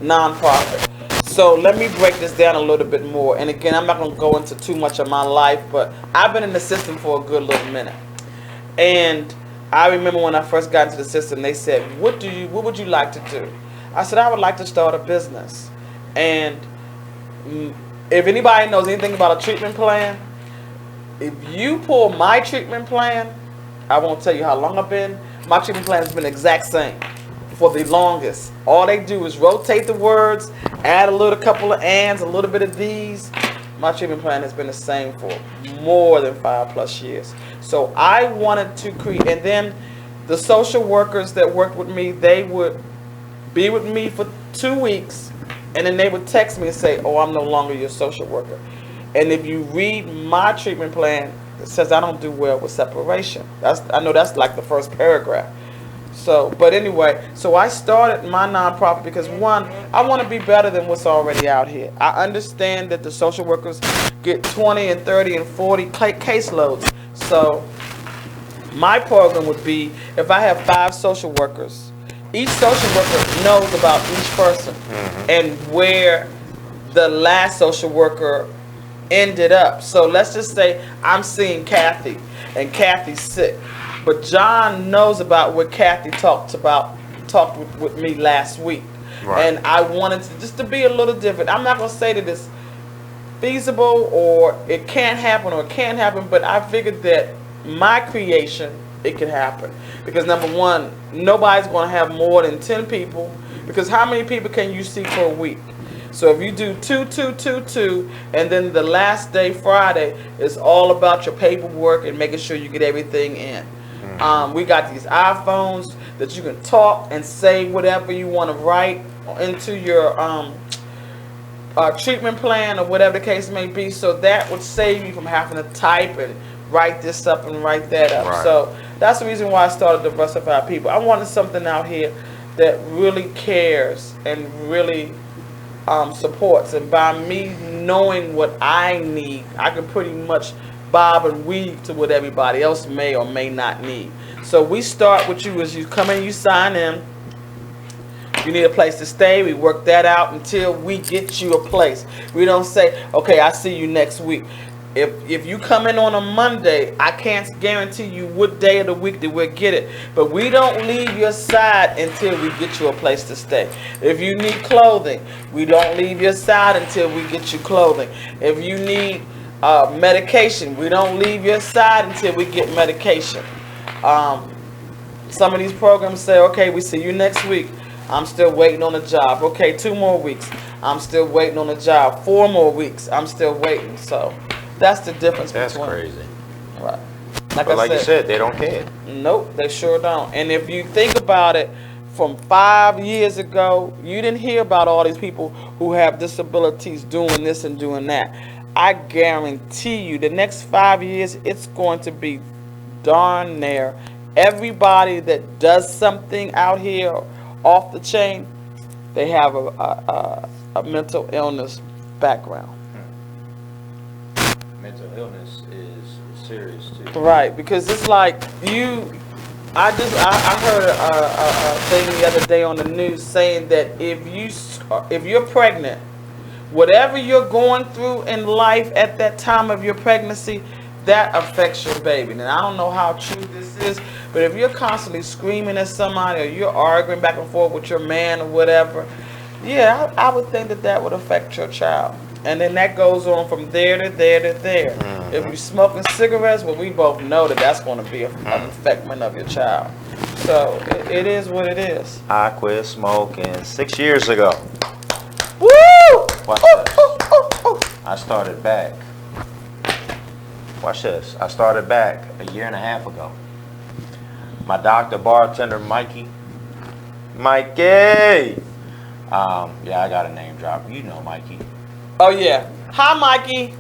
nonprofit. So let me break this down a little bit more. And again, I'm not going to go into too much of my life, but I've been in the system for a good little minute. And I remember when I first got into the system, they said, what would you like to do? I said, I would like to start a business. And if anybody knows anything about a treatment plan, if you pull my treatment plan, I won't tell you how long I've been. My treatment plan has been the exact same for the longest. All they do is rotate the words, add a couple of ands, a little bit of these. My treatment plan has been the same for more than 5+ years. So I wanted to create, and then the social workers that worked with me, they would be with me for 2 weeks, and then they would text me and say, oh, I'm no longer your social worker. And if you read my treatment plan, it says I don't do well with separation. I know that's like the first paragraph. So, but anyway, so I started my nonprofit because one, I want to be better than what's already out here. I understand that the social workers get 20 and 30 and 40 caseloads. So my program would be, if I have 5 social workers, each social worker knows about each person and where the last social worker ended up. So let's just say I'm seeing Kathy and Kathy's sick, but John knows about what Kathy talked with me last week. Right. And I wanted to just to be a little different. I'm not going to say that it's feasible or it can't happen or it can't happen, but I figured that my creation, it can happen. Because number one, nobody's going to have more than 10 people, because how many people can you see per week? So if you do 2, 2, 2, 2, and then the last day, Friday, is all about your paperwork and making sure you get everything in. We got these iPhones that you can talk and say whatever you want to write into your treatment plan or whatever the case may be. So that would save you from having to type and write this up and write that up. Right. So that's the reason why I started Diversified People. I wanted something out here that really cares and really supports. And by me knowing what I need, I can pretty much bob and weave to what everybody else may or may not need. So we start with you as you come in, you sign in. You need a place to stay. We work that out until we get you a place. We don't say, okay, I see you next week. If you come in on a Monday, I can't guarantee you what day of the week that we'll get it. But we don't leave your side until we get you a place to stay. If you need clothing, we don't leave your side until we get you clothing. If you need medication, we don't leave your side until we get medication. Some of these programs say, okay, we see you next week. I'm still waiting on a job. Okay, 2 more weeks. I'm still waiting on a job. 4 more weeks. I'm still waiting. So that's the difference between. That's crazy. Right. Like you said, they don't care. Nope, they sure don't. And if you think about it, from 5 years ago, you didn't hear about all these people who have disabilities doing this and doing that. I guarantee you, the next 5 years, it's going to be darn near everybody that does something out here off the chain, they have a mental illness background. Mental illness is serious too. Right, because it's like I heard a thing the other day on the news saying that if you're pregnant, whatever you're going through in life at that time of your pregnancy, that affects your baby. And I don't know how true this is, but if you're constantly screaming at somebody or you're arguing back and forth with your man or whatever, yeah, I would think that would affect your child. And then that goes on from there to there to there. Mm-hmm. If you're smoking cigarettes, well, we both know that's going to be an affectment of your child. So it is what it is. I quit smoking 6 years ago. Woo! Watch this. I started back. Watch this. I started back a year and a half ago. My doctor, bartender, Mikey. Yeah, I got a name drop. You know Mikey. Oh, yeah. Hi, Mikey.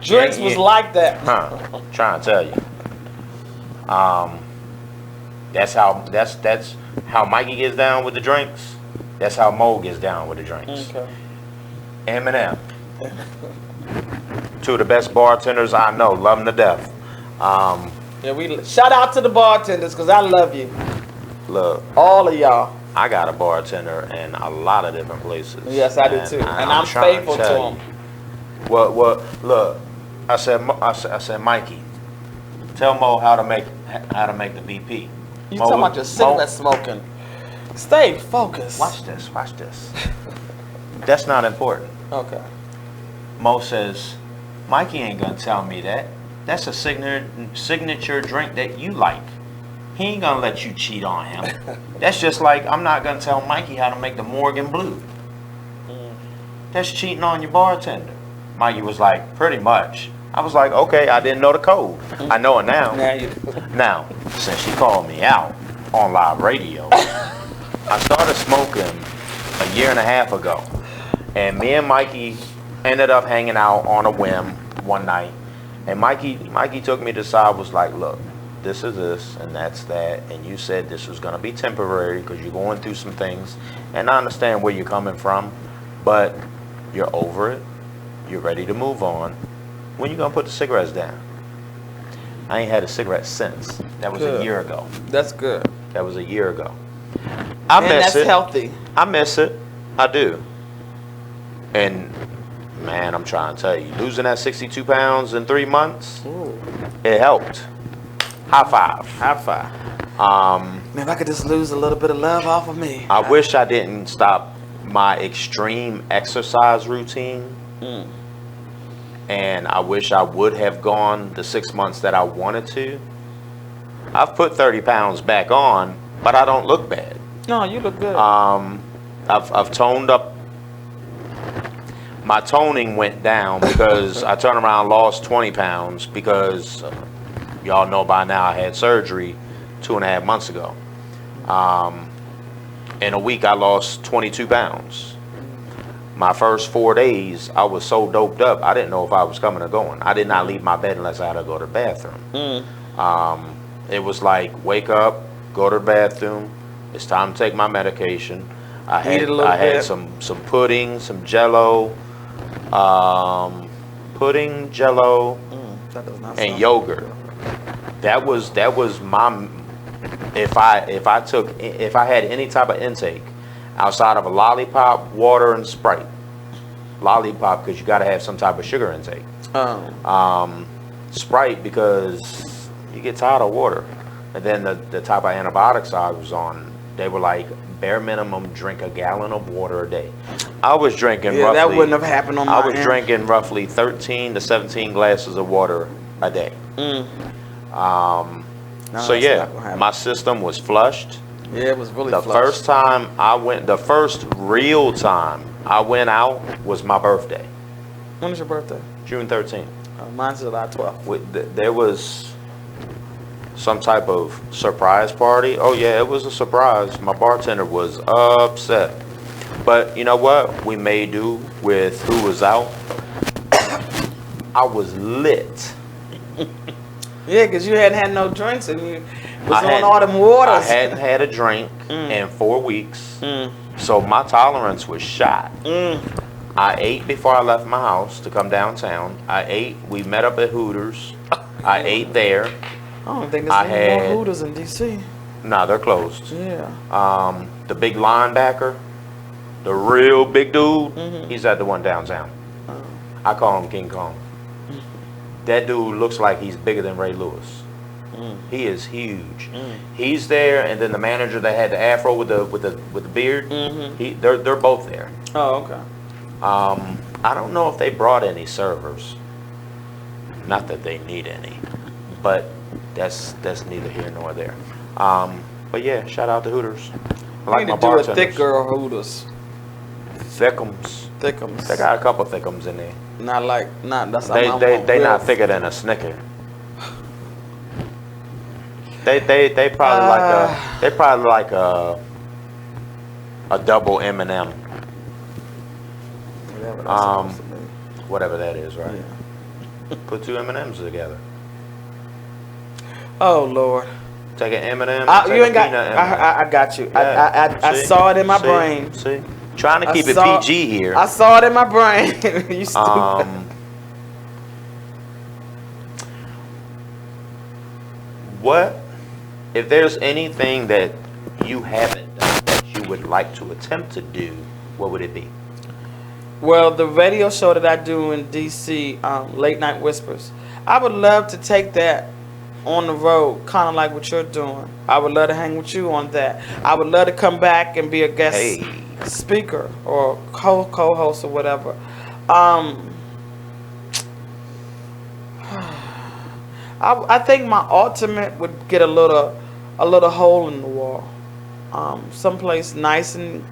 Drinks was like that. Huh. Trying to tell you. That's how Mikey gets down with the drinks. That's how Mo gets down with the drinks. Okay. Eminem. Two of the best bartenders I know. Love them to death. Yeah, we shout out to the bartenders because I love you. Look. All of y'all. I got a bartender in a lot of different places. Yes, I do too, and I'm faithful to him. Well, look, I said, Mikey, tell Mo how to make the BP. You talking about your cigarette smoking? Stay focused. Watch this. That's not important. Okay. Mo says, Mikey ain't gonna tell me that. That's a signature drink that you like. He ain't gonna let you cheat on him. That's just like I'm not gonna tell Mikey how to make the Morgan Blue. That's cheating on your bartender. Mikey was like, pretty much. I was like, okay, I didn't know the code. I know it now. Now, since she called me out on live radio, I started smoking a year and a half ago. And me and Mikey ended up hanging out on a whim one night. And Mikey took me to the side, was like, look, this is this and that's that, and you said this was going to be temporary because you're going through some things, and I understand where you're coming from, but you're over it, you're ready to move on. When you going to put the cigarettes down? I ain't had a cigarette since. That was a year ago. That's good. That was a year ago. I miss it. That's healthy. I miss it. I do. And man, I'm trying to tell you, losing that 62 pounds in 3 months, it helped. High five. High five. Man, if I could just lose a little bit of love off of me. I wish I didn't stop my extreme exercise routine. And I wish I would have gone the 6 months that I wanted to. I've put 30 pounds back on, but I don't look bad. No, you look good. I've toned up. My toning went down because I turned around, lost 20 pounds because y'all know by now I had surgery 2.5 months ago. In a week I lost 22 pounds. My first 4 days I was so doped up I didn't know if I was coming or going. I did not leave my bed unless I had to go to the bathroom. It was like, wake up, go to the bathroom, it's time to take my medication. I had some pudding, some Jello, pudding, Jello, and yogurt. That was my. If I had any type of intake outside of a lollipop, water, and Sprite. Lollipop because you got to have some type of sugar intake. Sprite because you get tired of water. And then the type of antibiotics I was on, they were like bare minimum drink a gallon of water a day. I was drinking roughly. That wouldn't have happened on my end. Drinking roughly 13 to 17 glasses of water a day. No, So that's yeah, not gonna happen. my system was flushed. Yeah, it was really The flushed. first time I went, the first real time I went out was my birthday, When is your birthday? June 13th. Mine's July 12th. There was some type of surprise party. Oh yeah, it was a surprise. My bartender was upset. But you know what? We made do with who was out. I was lit. Yeah, because you hadn't had no drinks and you was I on all them waters. I hadn't had a drink in 4 weeks. So my tolerance was shot. I ate before I left my house to come downtown. I ate. We met up at Hooters. I ate there. I don't think there's any more Hooters in D.C. Nah, they're closed. Yeah. The big linebacker, the real big dude, he's at the one downtown. I call him King Kong. That dude looks like he's bigger than Ray Lewis. He is huge. He's there, and then the manager that had the afro with the beard, they're both there. Oh, okay. I don't know if they brought any servers. Not that they need any, but that's neither here nor there. But yeah, shout out to Hooters. I like we my need to do a bartenders. thick girl Hooters. Thickums. Thickums. They got a couple thickums in there. That's They not thicker than a Snicker. They probably like a double M&M. Whatever that is, right? Yeah. Put two M&Ms together. Oh Lord. Take an M&M. You ain't got. I got you. Yeah. I saw it in my brain. See, trying to keep it PG here. I saw it in my brain. You stupid. What if there's anything that you haven't done that you would like to attempt to do? What would it be? Well, the radio show that I do in D.C., Late Night Whispers, I would love to take that on the road, kind of like what you're doing. I would love to hang with you on that. I would love to come back and be a guest speaker or co-host or whatever. I think my ultimate would get a little hole in the wall, someplace nice and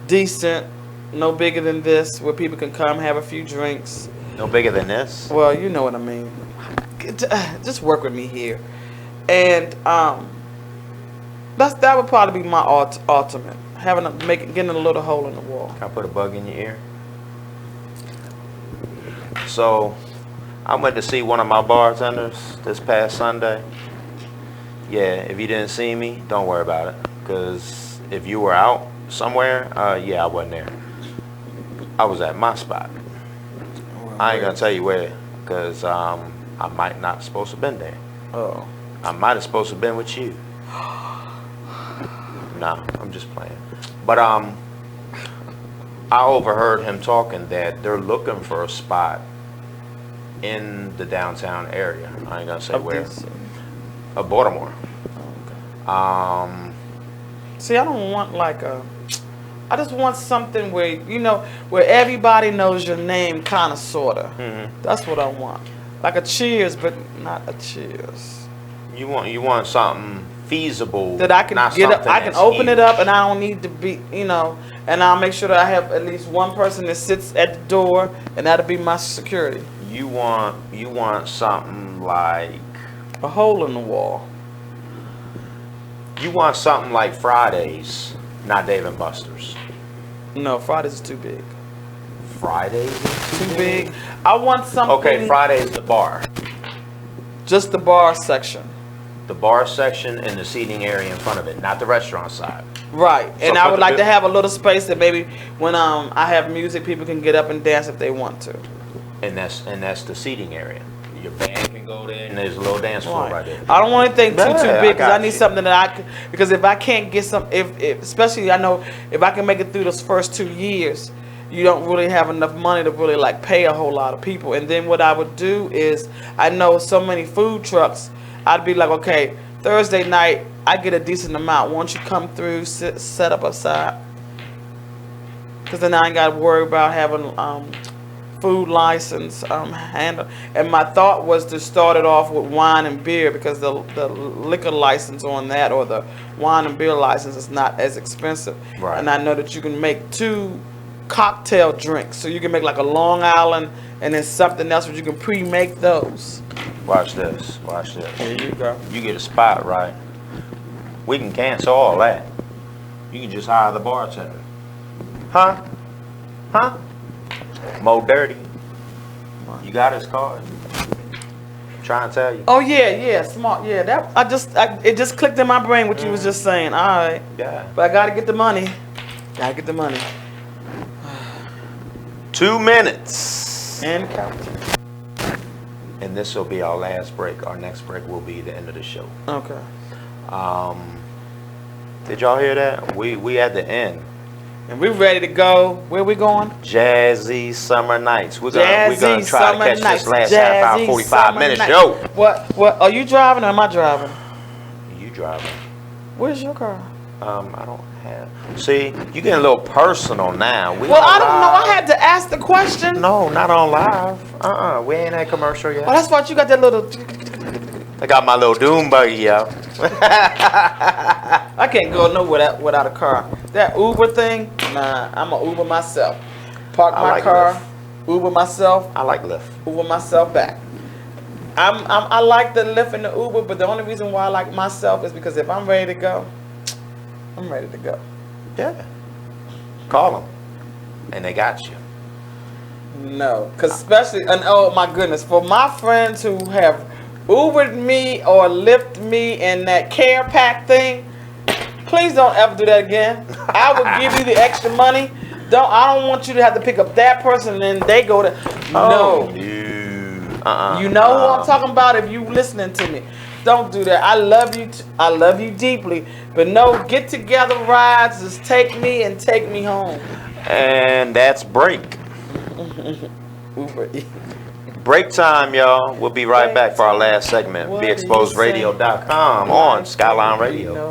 decent. No bigger than this, where people can come have a few drinks. No bigger than this? Well, you know what I mean. Just work with me here, and that would probably be my ultimate. Getting a little hole in the wall. Can I put a bug in your ear? So, I went to see one of my bartenders this past Sunday. Yeah, if you didn't see me, don't worry about it, because if you were out somewhere, yeah, I wasn't there. I was at my spot. I ain't gonna tell you where, because I might not supposed to have been there. Oh. I might have supposed to have been with you. Nah, I'm just playing. But I overheard him talking that they're looking for a spot in the downtown area. I ain't gonna say where. Of Baltimore. Okay. See, I don't want I just want something where, where everybody knows your name, kind of, sort of. That's what I want. Like a Cheers, but not a Cheers. You want something feasible that I can get up. I can open it up, and I don't need to be, and I'll make sure that I have at least one person that sits at the door, and that'll be my security. You want something like a hole in the wall. You want something like Fridays, not Dave & Buster's. No, Fridays is too big. Fridays is too big. I want something. Okay, Friday's the bar. Just the bar section. The bar section and the seating area in front of it, not the restaurant side. Right, and I would like to have a little space that maybe when I have music, people can get up and dance if they want to. And that's the seating area. Your band can go there, and there's a little dance floor right there. I don't want anything too big because I need something that because if I can't get especially I know if I can make it through those first 2 years, you don't really have enough money to really pay a whole lot of people. And then what I would do is I know so many food trucks. I'd be like, okay, Thursday night I get a decent amount. Won't you come through, set up aside? Because then I ain't got to worry about having food license handle, and my thought was to start it off with wine and beer because the liquor license on that, or the wine and beer license, is not as expensive. Right. And I know that you can make 2 cocktail drinks, so you can make like a Long Island and then something else, but you can pre-make those. Watch this. Watch this. Here you go. You get a spot, right? We can cancel all that. You can just hire the bartender. Huh? Mo Dirty. You got his card. I'm trying to tell you. Oh yeah, smart. Yeah, that it just clicked in my brain what you was just saying. All right. Yeah. But I gotta get the money. 2 minutes. And counting. And this will be our last break. Our next break will be the end of the show. Okay. Did y'all hear that? We at the end. And we ready to go. Where we going? Jazzy Summer Nights. We're gonna try to catch this last half hour, 45 minutes. Nights. Yo. What? Are you driving or am I driving? You driving. Where's your car? I don't have. See, you getting a little personal now. Well, I don't know. I had to ask the question. No, not on live. We ain't had commercial yet. Oh, that's what you got that little. I got my little doom buggy out. I can't go nowhere without a car. That Uber thing, nah, I'm a Uber myself. Park my car, Lyft. Uber myself. I like Lyft. Uber myself back. I like the Lyft and the Uber, but the only reason why I like myself is because if I'm ready to go, I'm ready to go. Yeah. Call them, and they got you. No, because especially, and oh my goodness, for my friends who have Ubered me or Lyft me in that care pack thing, please don't ever do that again. I will give you the extra money. I don't want you to have to pick up that person and then they go to. No. You know who I'm talking about if you listening to me. Don't do that. I love you. I love you deeply. But no, get together rides. Just take me and take me home. And that's break. Uber. Break time, y'all. We'll be right back for our last segment. BeExposedRadio.com on Skylyne Radio.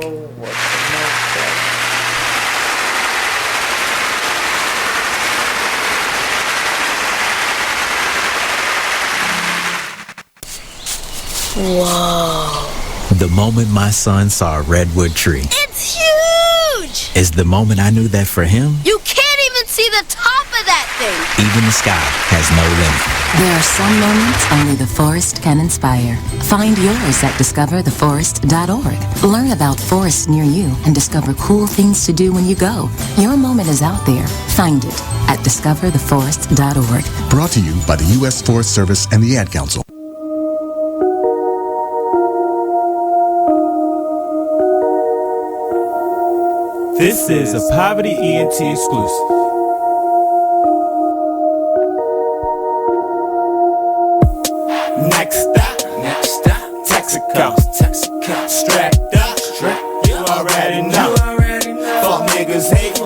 Whoa. The moment my son saw a redwood tree. It's huge! Is the moment I knew that for him, You can't even see the top of that thing! even the sky has no limit. There are some moments only the forest can inspire. Find yours at discovertheforest.org. Learn about forests near you and discover cool things to do when you go. Your moment is out there. Find it at discovertheforest.org. Brought to you by the U.S. Forest Service and the Ad Council. This is a Poverty ENT exclusive. Next stop, Texaco. Strapped up, you already know. Fuck niggas hate,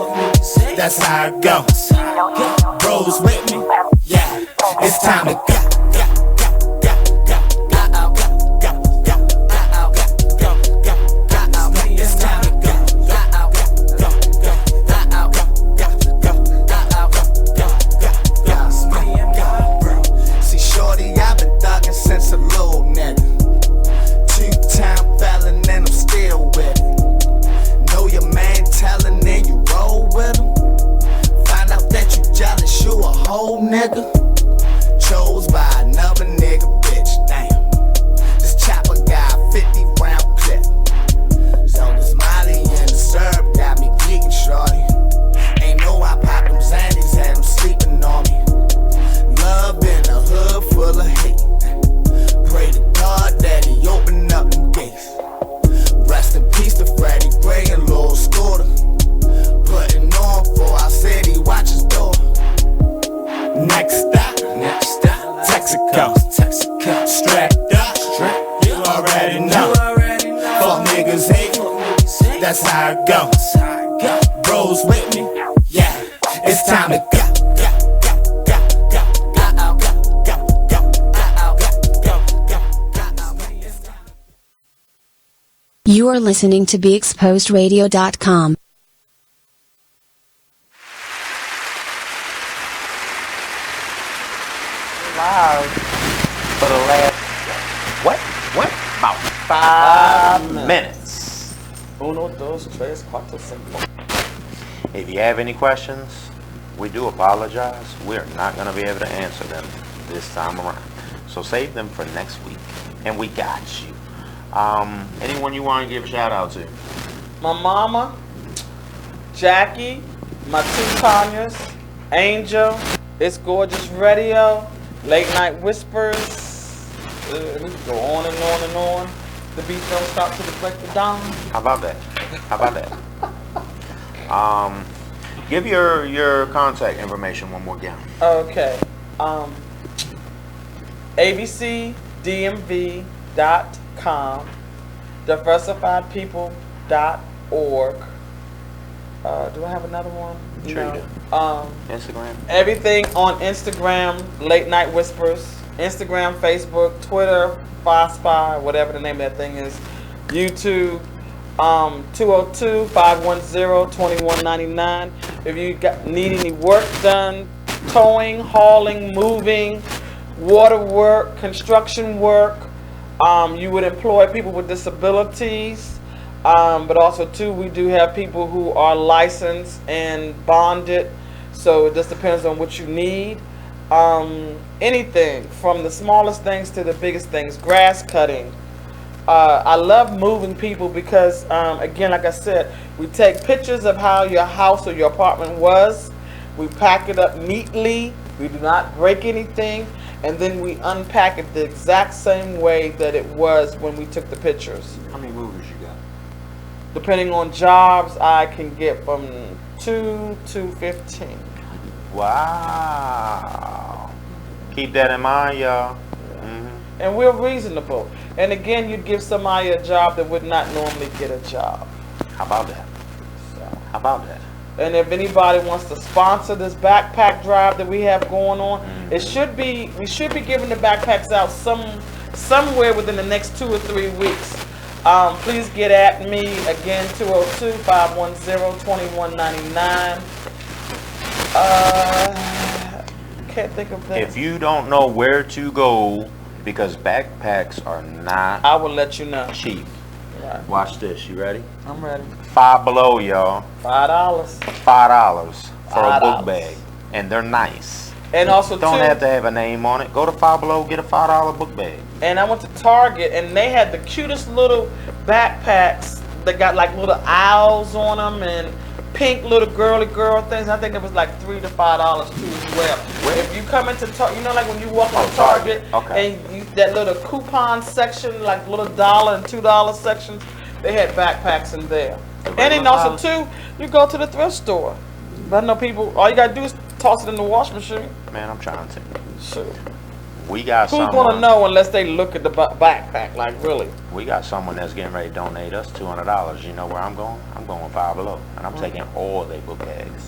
that's how it goes. Bros with me, yeah, it's time to go. Nigga, chose by another nigga, bitch. Damn, this chopper got 50 round clip. So this Molly and the syrup got me geeking, shorty. Ain't know I popped them Xannies, had them sleeping on me. Love in a hood full of hate. Pray to God that he open up them gates. Rest in peace to Freddie Gray and Lil Scooter. Putting on for our city, watch his door. Next stop, Texaco. Strapped up, you already know. Fuck niggas hate, that's how it goes. Bros with me, yeah, it's time to go. You are listening to BeExposedRadio.com. live for the last, about 5 minutes. Uno, dos, tres, cuatro, cinco. If you have any questions, we do apologize. We're not going to be able to answer them this time around. So save them for next week. And we got you. Anyone you want to give a shout out to? My mama, Jackie, my two Tanyas, Angel, It's Gorgeous Radio, Late Night Whispers. We can go on and on and on. The beat don't stop till the break of dawn. How about that? Give your contact information one more again. Okay. abcdmv.com, diversifiedpeople.org. Do I have another one? Sure No. you do. Instagram. Everything on Instagram, Late Night Whispers. Instagram, Facebook, Twitter, Spy, whatever the name of that thing is. YouTube, 202-510-2199. If you need any work done, towing, hauling, moving, water work, construction work, you would employ people with disabilities. But also too, we do have people who are licensed and bonded. So it just depends on what you need. Anything from the smallest things to the biggest things. Grass cutting. I love moving people because, again, like I said, we take pictures of how your house or your apartment was. We pack it up neatly. We do not break anything. And then we unpack it the exact same way that it was when we took the pictures. How many movers you got? Depending on jobs, I can get from 2 to 15. Wow. Keep that in mind, y'all. And we're reasonable. And again, you'd give somebody a job that would not normally get a job. How about that? How about that? And if anybody wants to sponsor this backpack drive that we have going on, we should be giving the backpacks out somewhere within the next 2 or 3 weeks. Please get at me again, 202-510-2199. Can't think of that. If you don't know where to go, because backpacks are not, I will let you know. Cheap. Right. Watch this. You ready? I'm ready. Five Below, y'all. $5. $5 for a book bag, and they're nice. And also don't have to have a name on it. Go to Five Below, get a $5 book bag. And I went to Target, and they had the cutest little backpacks that got like little owls on them and pink little girly girl things. I think it was like $3 to $5 too as well. If you come into Target, you know, like when you walk into Target, and that little coupon section, like little $1 and $2 sections, they had backpacks in there. And then also too, you go to the thrift store. But I know people, all you gotta do is toss it in the wash machine. Man, I'm trying to. Sure. We got Who's someone. gonna know unless they look at the backpack? Like really? We got someone that's getting ready to donate us $200. You know where I'm going? I'm going Five Below, and I'm taking all their book bags.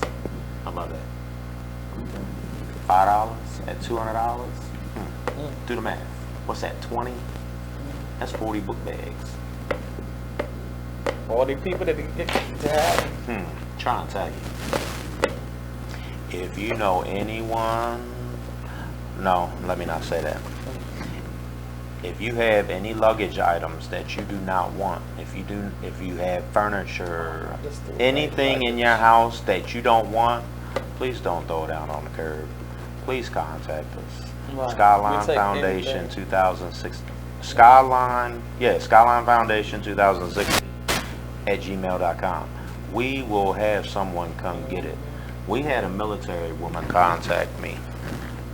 How about that? $5 at $200. Do the math. What's that? 20? That's 40 book bags. 40 people that get to have. Trying to tell you. If you know anyone, no, let me not say that. If you have any luggage items that you do not want, if you have furniture, anything in your house that you don't want, please don't throw it out on the curb. Please contact us. Right. Skylyne Foundation 2006. Skylyne Foundation 2016 at gmail.com. We will have someone come get it. We had a military woman contact me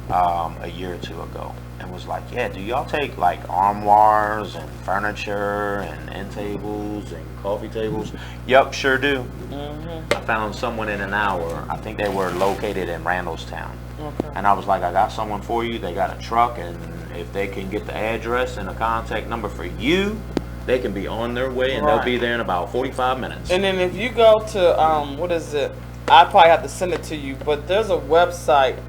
a year or two ago and was like, yeah, do y'all take like armoires and furniture and end tables and coffee tables? Yup, sure do. I found someone in an hour. I think they were located in Randallstown. And I was like, I got someone for you. They got a truck, and if they can get the address and a contact number for you, they can be on their way, and they'll be there in about 45 minutes. And then if you go to, what is it? I probably have to send it to you, but there's a website.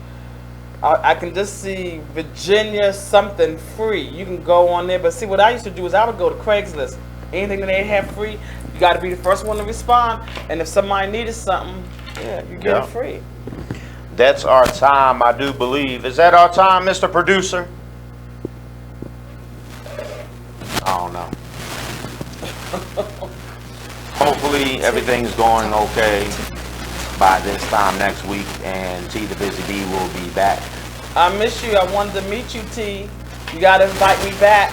I can just see Virginia something free. You can go on there, but see what I used to do is I would go to Craigslist. Anything that they have free, you got to be the first one to respond. And if somebody needed something, yeah, you get it free. that's our time, I do believe. Is that our time, Mr. Producer? I don't know. Hopefully everything's going okay by this time next week, and T the Busy Bee will be back. I miss you. I wanted to meet you, T. You gotta invite me back.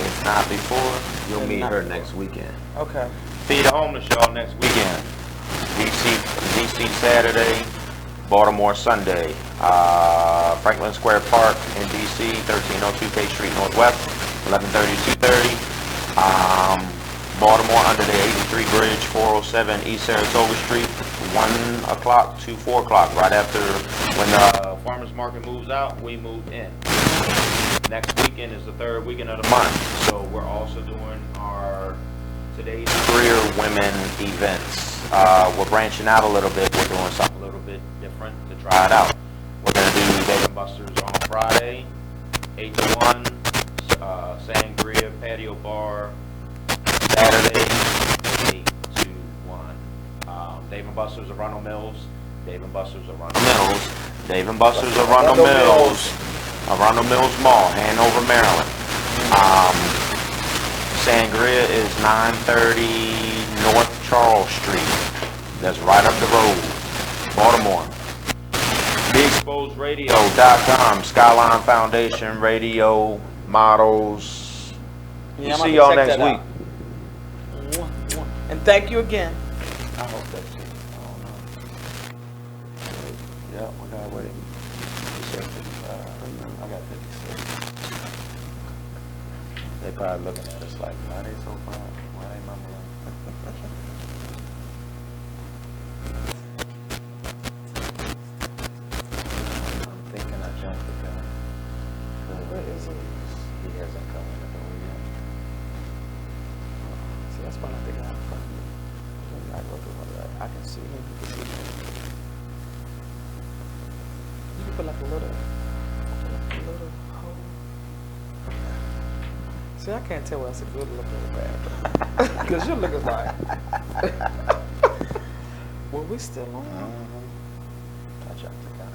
If not before, you'll meet her next weekend. Okay. Feed the Homeless, y'all, next weekend. DC Saturday, Baltimore Sunday. Franklin Square Park in DC, 1302 K Street Northwest, 11:30 to 2:30. Baltimore under the 83 Bridge, 407 East Saratoga Street, 1 o'clock to 4 o'clock, right after when the farmers market moves out, we move in. Next weekend is the third weekend of the month, so we're also doing our Today's Career Women events. We're branching out a little bit. We're doing something a little bit different to try it out. We're going to do Dave & Buster's on Friday, 8 to 1, Sangria Patio Bar, Saturday, 8 to 1. Dave & Buster's of Arundel Mills, Dave & Buster's of Arundel Mills, Dave & Buster's of Arundel Mills, Arundel Mills Mall, Hanover, Maryland. Sangria is 930 North Charles Street. That's right up the road, Baltimore. BeExposedRadio.com, Skylyne Foundation, radio, models. Yeah, See y'all next week. And thank you again. I hope that's it. I don't know. Yeah, we gotta wait. He said 55. I got 56. They probably looking at us like, why they so fine? Why they mumbling? I'm thinking I jumped the gun. Where is he? He hasn't come in the door yet. See, that's why I think I have fun. I go through one of that. I can see him. You can see him. You can put like a little hole. See, I can't tell whether it's a good look or a bad look. Because you're looking like. Well, we still on. I jumped the gun.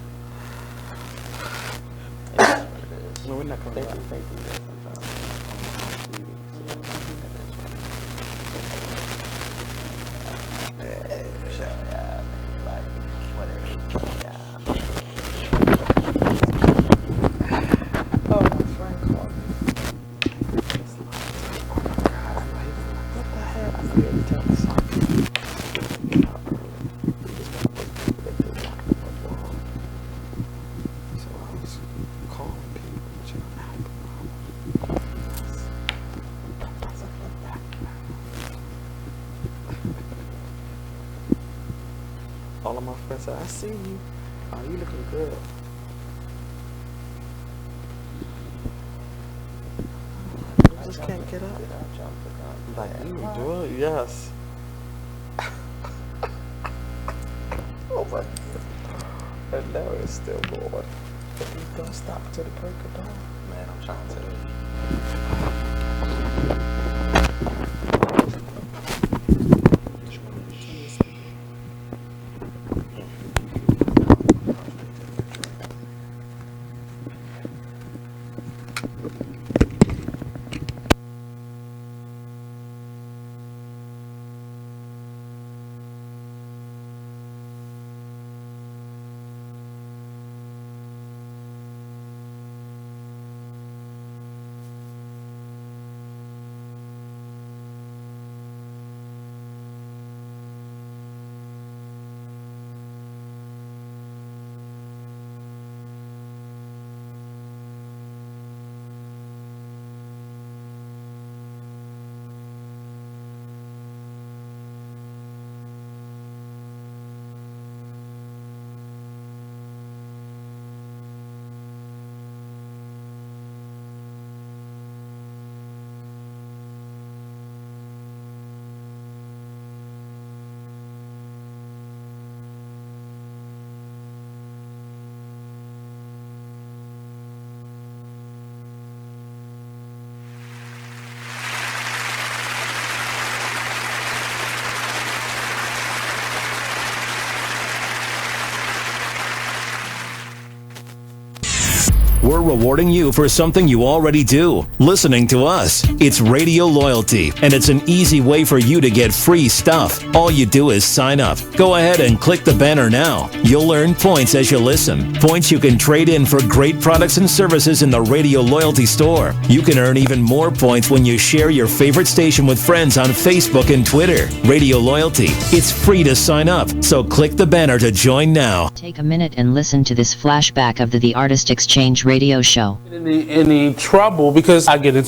It is what it is. No, we're not going to do that sometimes. Oh, my friend called me. It's like, oh God, I'm like, what the heck? I forget to tell me something. So I was calling people. All of my friends said, I see you. Oh, you looking good. I just can't get up. Like you do it, yes. Oh my God. And now it's still going. But you don't stop till the break of dawn. Man, I'm trying to. we're rewarding you for something you already do, listening to us. It's Radio Loyalty, and it's an easy way for you to get free stuff. All you do is sign up. Go ahead and click the banner now. You'll earn points as you listen. Points you can trade in for great products and services in the Radio Loyalty store. You can earn even more points when you share your favorite station with friends on Facebook and Twitter. Radio Loyalty. It's free to sign up, so click the banner to join now. Take a minute and listen to this flashback of the Artist Exchange radio show. Any trouble because I get into